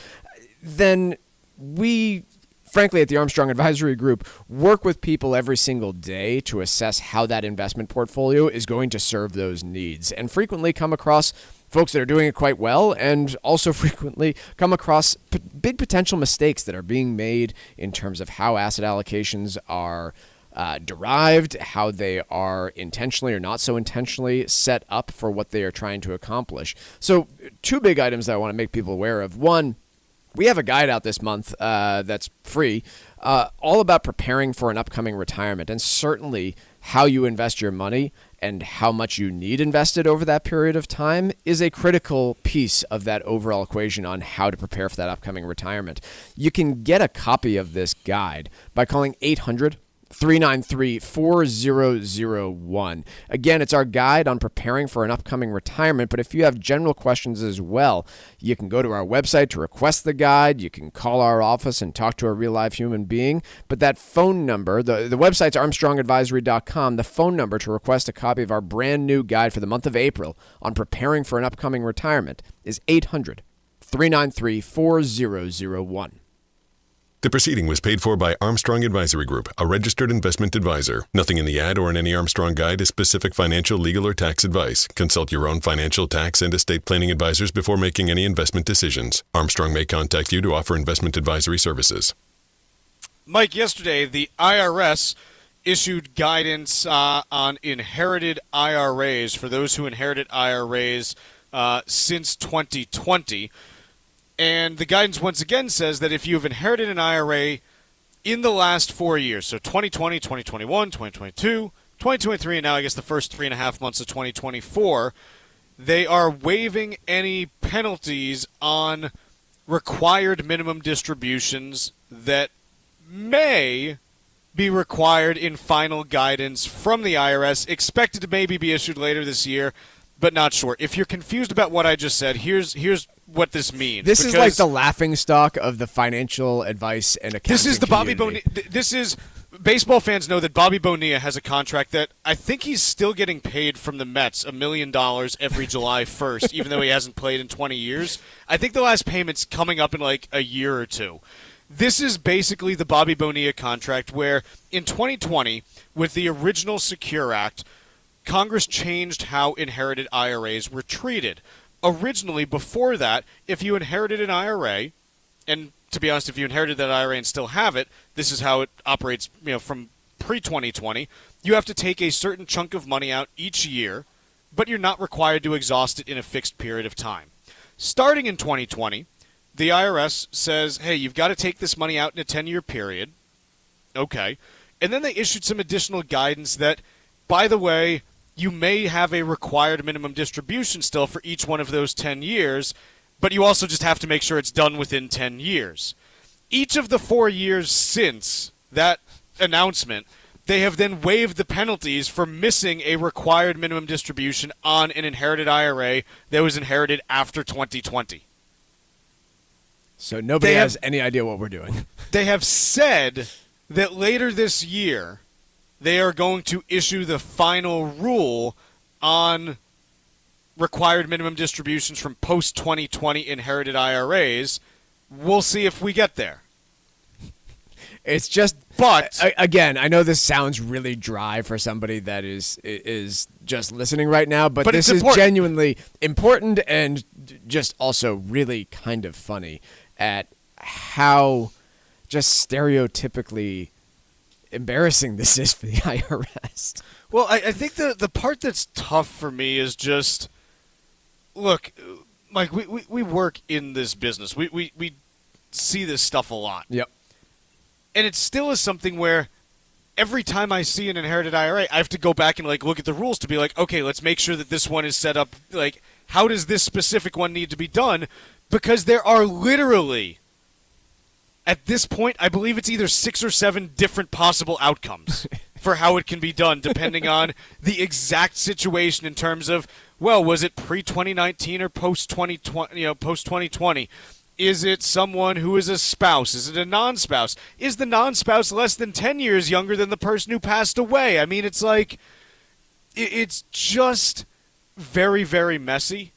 then we, frankly, at the Armstrong Advisory Group, work with people every single day to assess how that investment portfolio is going to serve those needs, and frequently come across folks that are doing it quite well, and also frequently come across big potential mistakes that are being made in terms of how asset allocations are derived, how they are intentionally or not so intentionally set up for what they are trying to accomplish. So 2 big items that I want to make people aware of. One, we have a guide out this month that's free, all about preparing for an upcoming retirement, and certainly how you invest your money and how much you need invested over that period of time is a critical piece of that overall equation on how to prepare for that upcoming retirement. You can get a copy of this guide by calling 800-393-4001. Again, it's our guide on preparing for an upcoming retirement, but if you have general questions as well, you can go to our website to request the guide. You can call our office and talk to a real live human being. But that phone number, the website's armstrongadvisory.com. The phone number to request a copy of our brand new guide for the month of April on preparing for an upcoming retirement is 800-393-4001. The proceeding was paid for by Armstrong Advisory Group, a registered investment advisor. Nothing in the ad or in any Armstrong guide is specific financial, legal, or tax advice. Consult your own financial, tax, and estate planning advisors before making any investment decisions. Armstrong may contact you to offer investment advisory services. Mike, yesterday the IRS issued guidance on inherited IRAs for those who inherited IRAs since 2020. And the guidance once again says that if you've inherited an IRA in the last 4 years, so 2020, 2021, 2022, 2023, and now I guess the first 3.5 months of 2024, they are waiving any penalties on required minimum distributions that may be required in final guidance from the IRS, expected to maybe be issued later this year, but not sure. If you're confused about what I just said, here's what this means. This is like the laughingstock of the financial advice and accounting This is the Bobby community. Bonilla. This is baseball fans know that Bobby Bonilla has a contract that I think he's still getting paid from the Mets $1 million every July 1st, even though he hasn't played in 20 years. I think the last payment's coming up in like a year or two. This is basically the Bobby Bonilla contract where in 2020, with the original Secure Act, Congress changed how inherited IRAs were treated. Originally, before that, if you inherited an IRA, and to be honest, if you inherited that IRA and still have it, this is how it operates, from pre-2020. You have to take a certain chunk of money out each year, but you're not required to exhaust it in a fixed period of time. Starting in 2020, the IRS says, hey, you've got to take this money out in a 10-year period. Okay. And then they issued some additional guidance that, by the way, you may have a required minimum distribution still for each one of those 10 years, but you also just have to make sure it's done within 10 years. Each of the 4 years since that announcement, they have then waived the penalties for missing a required minimum distribution on an inherited IRA that was inherited after 2020. So nobody has any idea what we're doing. They have said that later this year, they are going to issue the final rule on required minimum distributions from post-2020 inherited IRAs. We'll see if we get there. It's just, but again, I know this sounds really dry for somebody that is just listening right now, but this is genuinely important and just also really kind of funny at how just stereotypically embarrassing this is for the IRS. Well, I think the part that's tough for me is just, look, Mike, we work in this business. We see this stuff a lot. Yep. And it still is something where every time I see an inherited IRA, I have to go back and look at the rules to be like, okay, let's make sure that this one is set up. How does this specific one need to be done? Because there are literally, at this point, I believe it's either 6 or 7 different possible outcomes for how it can be done, depending on the exact situation in terms of, well, was it pre-2019 or post-2020? Post-2020. Is it someone who is a spouse? Is it a non-spouse? Is the non-spouse less than 10 years younger than the person who passed away? I mean, it's it's just very, very messy.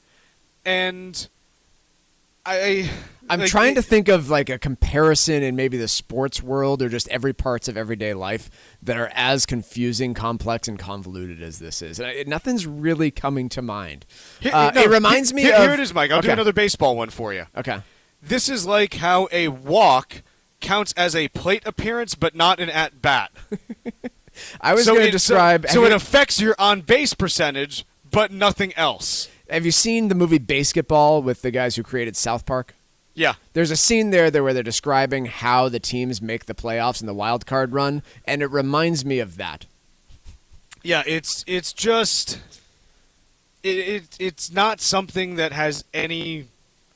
And I'm trying to think of a comparison in maybe the sports world or just every parts of everyday life that are as confusing, complex, and convoluted as this is. Nothing's really coming to mind. It reminds me of... Here it is, Mike. I'll do another baseball one for you. Okay. This is like how a walk counts as a plate appearance, but not an at-bat. I was going to describe... So it affects your on-base percentage, but nothing else. Have you seen the movie Basketball with the guys who created South Park? Yeah. There's a scene there where they're describing how the teams make the playoffs in the wild card run, and it reminds me of that. Yeah, it's just... It's not something that has any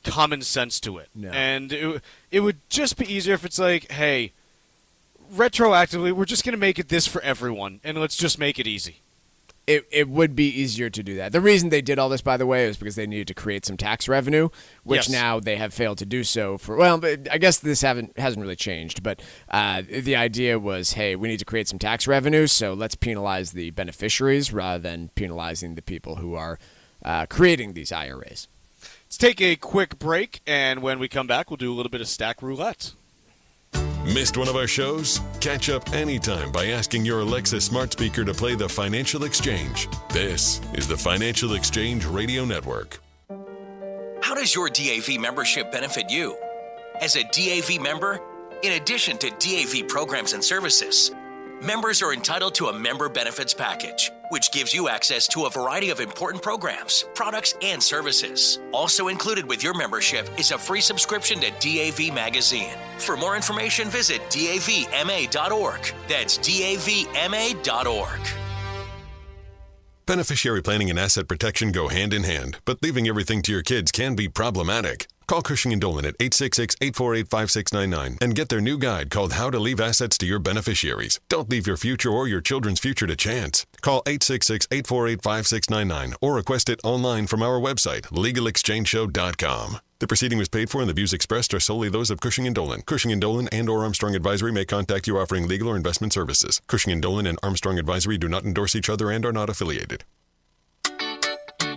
common sense to it. No. And it would just be easier if it's like, hey, retroactively, we're just going to make it this for everyone, and let's just make it easy. It would be easier to do that. The reason they did all this, by the way, is because they needed to create some tax revenue, which now they have failed to do so for. Well, I guess this hasn't really changed, but the idea was, hey, we need to create some tax revenue, so let's penalize the beneficiaries rather than penalizing the people who are creating these IRAs. Let's take a quick break, and when we come back, we'll do a little bit of stack roulette. Missed one of our shows? Catch up anytime by asking your Alexa smart speaker to play The Financial Exchange. This is the Financial Exchange Radio Network. How does your DAV membership benefit you? As a DAV member, in addition to DAV programs and services, members are entitled to a member benefits package, which gives you access to a variety of important programs, products, and services. Also included with your membership is a free subscription to DAV Magazine. For more information, visit davma.org. That's davma.org. Beneficiary planning and asset protection go hand in hand, but leaving everything to your kids can be problematic. Call Cushing & Dolan at 866-848-5699 and get their new guide called How to Leave Assets to Your Beneficiaries. Don't leave your future or your children's future to chance. Call 866-848-5699 or request it online from our website, LegalExchangeShow.com. The proceeding was paid for and the views expressed are solely those of Cushing & Dolan. Cushing & Dolan and or Armstrong Advisory may contact you offering legal or investment services. Cushing & Dolan and Armstrong Advisory do not endorse each other and are not affiliated.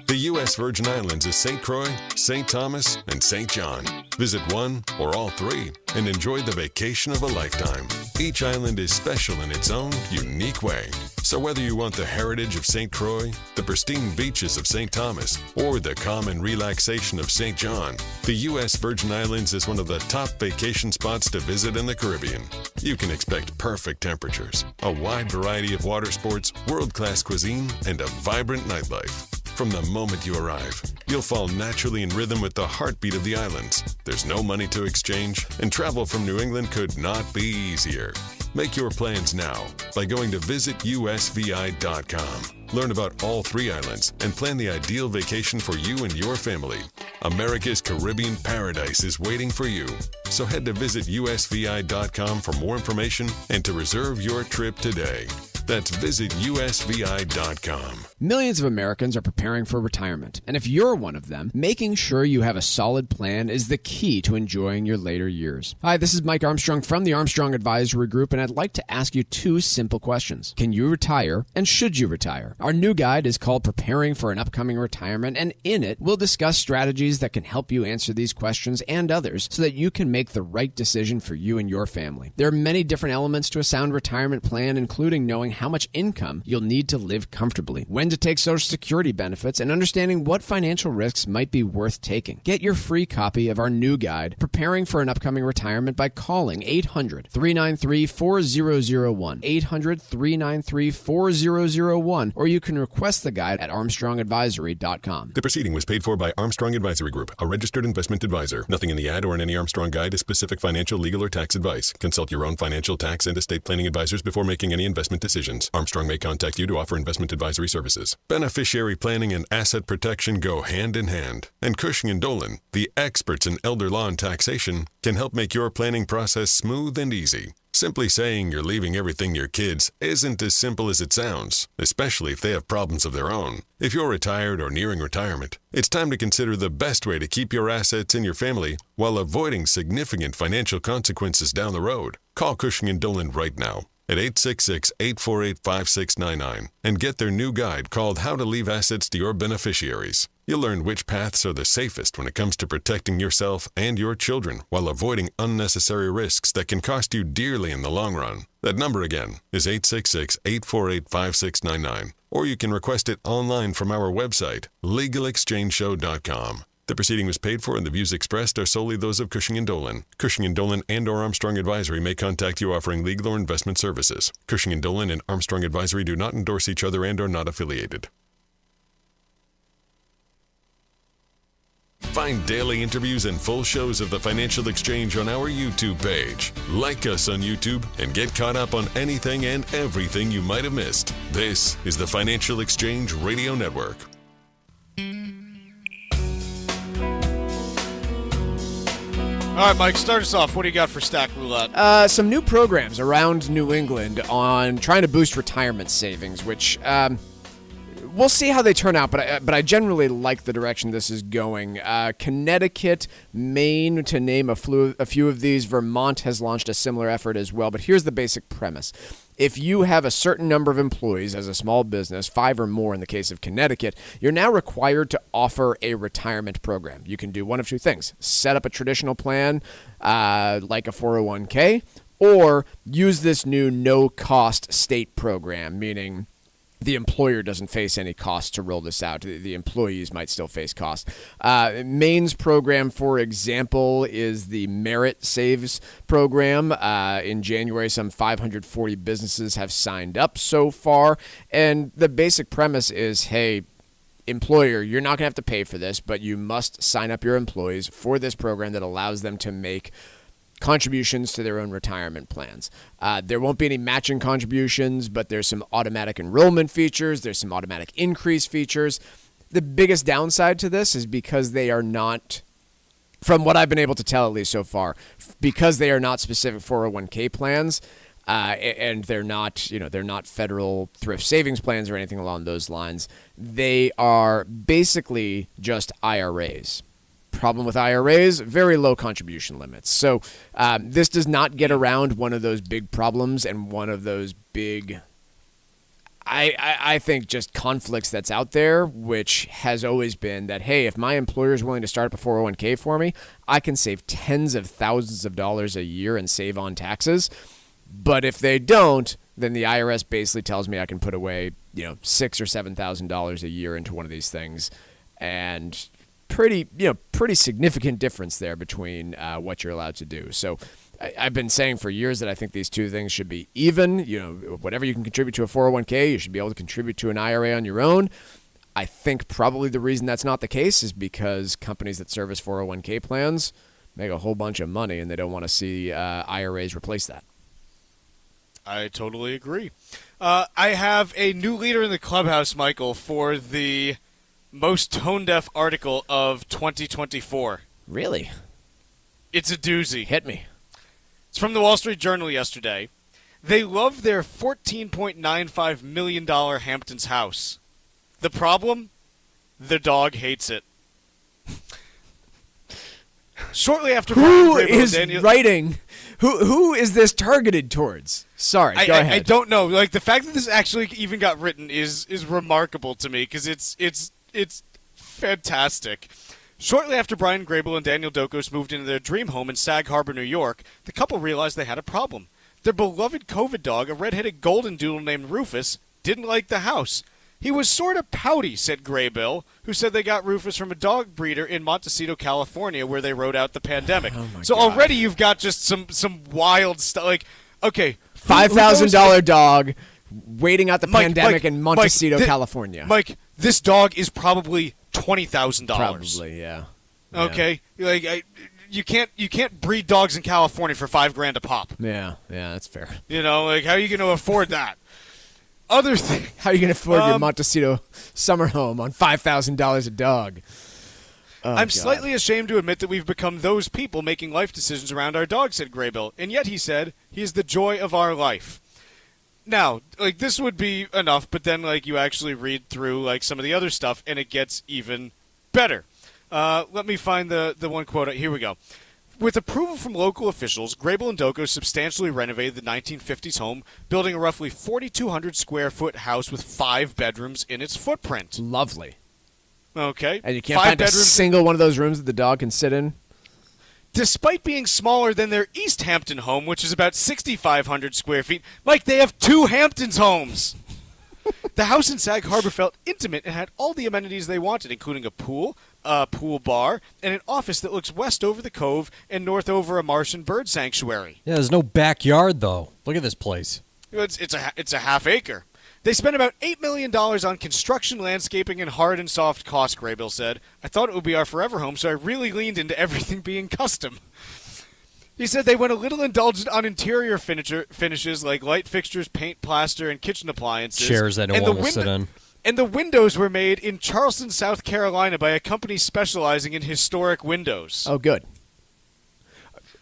The U.S. Virgin Islands is St. Croix, St. Thomas, and St. John. Visit one or all three and enjoy the vacation of a lifetime. Each island is special in its own unique way. So whether you want the heritage of St. Croix, the pristine beaches of St. Thomas, or the calm and relaxation of St. John, the U.S. Virgin Islands is one of the top vacation spots to visit in the Caribbean. You can expect perfect temperatures, a wide variety of water sports, world-class cuisine, and a vibrant nightlife. From the moment you arrive, you'll fall naturally in rhythm with the heartbeat of the islands. There's no money to exchange, and travel from New England could not be easier. Make your plans now by going to visitusvi.com. Learn about all three islands and plan the ideal vacation for you and your family. America's Caribbean paradise is waiting for you. So head to visitusvi.com for more information and to reserve your trip today. That's visitusvi.com. Millions of Americans are preparing for retirement, and if you're one of them, making sure you have a solid plan is the key to enjoying your later years. Hi, this is Mike Armstrong from the Armstrong Advisory Group, and I'd like to ask you two simple questions. Can you retire, and should you retire? Our new guide is called Preparing for an Upcoming Retirement, and in it, we'll discuss strategies that can help you answer these questions and others so that you can make the right decision for you and your family. There are many different elements to a sound retirement plan, including knowing how much income you'll need to live comfortably, when to take Social Security benefits, and understanding what financial risks might be worth taking. Get your free copy of our new guide, Preparing for an Upcoming Retirement, by calling 800-393-4001, 800-393-4001, or you can request the guide at armstrongadvisory.com. The proceeding was paid for by Armstrong Advisory Group, a registered investment advisor. Nothing in the ad or in any Armstrong guide is specific financial, legal, or tax advice. Consult your own financial, tax, and estate planning advisors before making any investment decisions. Armstrong may contact you to offer investment advisory services. Beneficiary planning and asset protection go hand in hand. And Cushing & Dolan, the experts in elder law and taxation, can help make your planning process smooth and easy. Simply saying you're leaving everything to your kids isn't as simple as it sounds, especially if they have problems of their own. If you're retired or nearing retirement, it's time to consider the best way to keep your assets in your family while avoiding significant financial consequences down the road. Call Cushing & Dolan right now at 866-848-5699 and get their new guide called How to Leave Assets to Your Beneficiaries. You'll learn which paths are the safest when it comes to protecting yourself and your children while avoiding unnecessary risks that can cost you dearly in the long run. That number again is 866-848-5699, or you can request it online from our website, LegalExchangeShow.com. The proceeding was paid for and the views expressed are solely those of Cushing & Dolan. Cushing & Dolan and or Armstrong Advisory may contact you offering legal or investment services. Cushing & Dolan and Armstrong Advisory do not endorse each other and are not affiliated. Find daily interviews and full shows of the Financial Exchange on our YouTube page. Like us on YouTube and get caught up on anything and everything you might have missed. This is the Financial Exchange Radio Network. All right, Mike, start us off. What do you got for Stack Roulette? Some new programs around New England on trying to boost retirement savings, which we'll see how they turn out, but I generally like the direction this is going. Connecticut, Maine, to name a few of these. Vermont has launched a similar effort as well, but here's the basic premise. If you have a certain number of employees as a small business, 5 or more in the case of Connecticut, you're now required to offer a retirement program. You can do one of two things: set up a traditional plan like a 401k, or use this new no-cost state program, meaning the employer doesn't face any cost to roll this out. The employees might still face costs. Maine's program, for example, is the Merit Saves program. In January, some 540 businesses have signed up so far. And the basic premise is, hey, employer, you're not going to have to pay for this, but you must sign up your employees for this program that allows them to make contributions to their own retirement plans. There won't be any matching contributions, but there's some automatic enrollment features. There's some automatic increase features. The biggest downside to this is because they are not, from what I've been able to tell at least so far, because they are not specific 401k plans, and they're not federal thrift savings plans or anything along those lines. They are basically just IRAs. Problem with IRAs, very low contribution limits. So this does not get around one of those big problems and one of those big, I think, just conflicts that's out there, which has always been that, hey, if my employer is willing to start up a 401k for me, I can save tens of thousands of dollars a year and save on taxes. But if they don't, then the IRS basically tells me I can put away, $6,000 or $7,000 a year into one of these things, and pretty significant difference there between what you're allowed to do. So I've been saying for years that I think these two things should be even. Whatever you can contribute to a 401k, you should be able to contribute to an IRA on your own. I think probably the reason that's not the case is because companies that service 401k plans make a whole bunch of money, and they don't want to see IRAs replace that. I totally agree. I have a new leader in the clubhouse, Michael, for the most tone-deaf article of 2024. Really? It's a doozy. Hit me. It's from the Wall Street Journal yesterday. They love their $14.95 million Hamptons house. The problem? The dog hates it. Shortly after Who is writing? Who is this targeted towards? Sorry, go ahead. I don't know. Like, the fact that this actually even got written is remarkable to me, because it's fantastic. Shortly after Brian Grable and Daniel Dokos moved into their dream home in Sag Harbor, New York, the couple realized they had a problem. Their beloved COVID dog, a red-headed golden doodle named Rufus, didn't like the house. He was sort of pouty, said Graybill, who said they got Rufus from a dog breeder in Montecito, California, where they rode out the pandemic. So God. already you've got just some wild stuff. Like, okay, $5,000 dog waiting out the pandemic Mike, in Montecito, Mike, California. Mike, this dog is probably $20,000. Probably, yeah. Okay, like you can't breed dogs in California for $5,000 a pop. Yeah, that's fair. You know, like how are you going to afford that? Other thing, how are you going to afford your Montecito summer home on $5,000 a dog? Oh, I'm God. slightly ashamed to admit that we've become those people making life decisions around our dog, said Graybill. And yet, he said, he is the joy of our life. Now, like, this would be enough, but then, like, you actually read through, like, some of the other stuff, and it gets even better. Let me find the one quote. Here we go. With approval from local officials, Graybill and Doko substantially renovated the 1950s home, building a roughly 4,200 square foot house with 5 bedrooms in its footprint. Lovely. Okay. And you can't find a single one of those rooms that the dog can sit in? Despite being smaller than their East Hampton home, which is about 6,500 square feet, Mike, they have 2 Hamptons homes. The house in Sag Harbor felt intimate and had all the amenities they wanted, including a pool bar, and an office that looks west over the cove and north over a marsh and bird sanctuary. Yeah, there's no backyard, though. Look at this place. It's a half acre. They spent about $8 million on construction, landscaping, and hard and soft costs, Graybill said. I thought it would be our forever home, so I really leaned into everything being custom. He said they went a little indulgent on interior finishes like light fixtures, paint, plaster, and kitchen appliances. Chairs that no one will sit in. And the windows were made in Charleston, South Carolina by a company specializing in historic windows. Oh, good.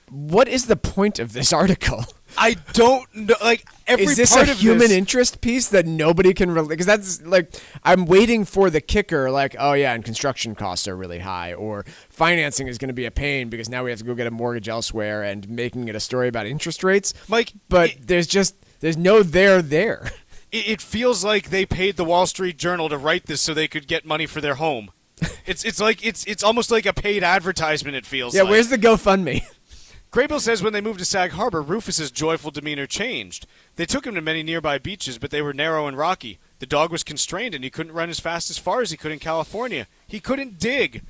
What is the point of this article? I don't know. Like, every is this part a of human this, interest piece that nobody can relate? Because that's like, I'm waiting for the kicker, like, oh yeah, and construction costs are really high, or financing is going to be a pain because now we have to go get a mortgage elsewhere, and making it a story about interest rates. Mike, but there's no there. It feels like they paid the Wall Street Journal to write this so they could get money for their home. It's almost like a paid advertisement. It feels. Yeah, like. Where's the GoFundMe? Graybill says when they moved to Sag Harbor, Rufus's joyful demeanor changed. They took him to many nearby beaches, but they were narrow and rocky. The dog was constrained, and he couldn't run as fast as far as he could in California. He couldn't dig.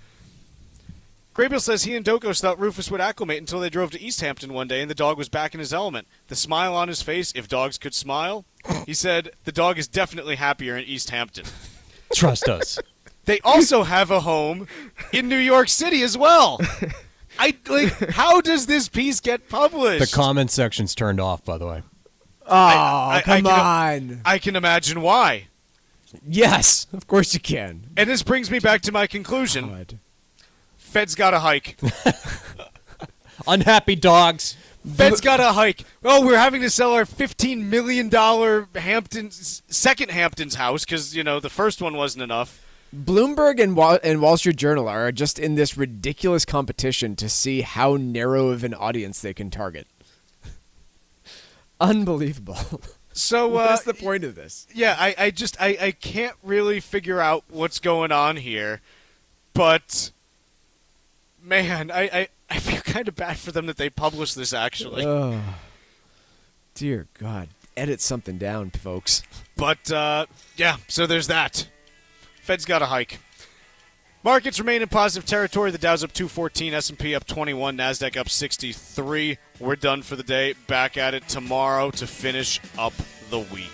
Graybill says he and Dokos thought Rufus would acclimate until they drove to East Hampton one day, and the dog was back in his element. The smile on his face, if dogs could smile, he said the dog is definitely happier in East Hampton. Trust us. They also have a home in New York City as well. How does this piece get published? The comment section's turned off, by the way. Come on. I can imagine why. Yes, of course you can. And this brings me back to my conclusion. God. Fed's got to hike. Unhappy dogs. Fed's got to hike. Oh, we're having to sell our $15 million second Hamptons house because, the first one wasn't enough. Bloomberg and Wall Street Journal are just in this ridiculous competition to see how narrow of an audience they can target. Unbelievable. So what's the point of this? Yeah, I can't really figure out what's going on here, but man, I feel kind of bad for them that they published this actually. Oh, dear God, edit something down, folks. But yeah, so there's that. Fed's got a hike. Markets remain in positive territory. The Dow's up 214, S&P up 21, NASDAQ up 63. We're done for the day. Back at it tomorrow to finish up the week.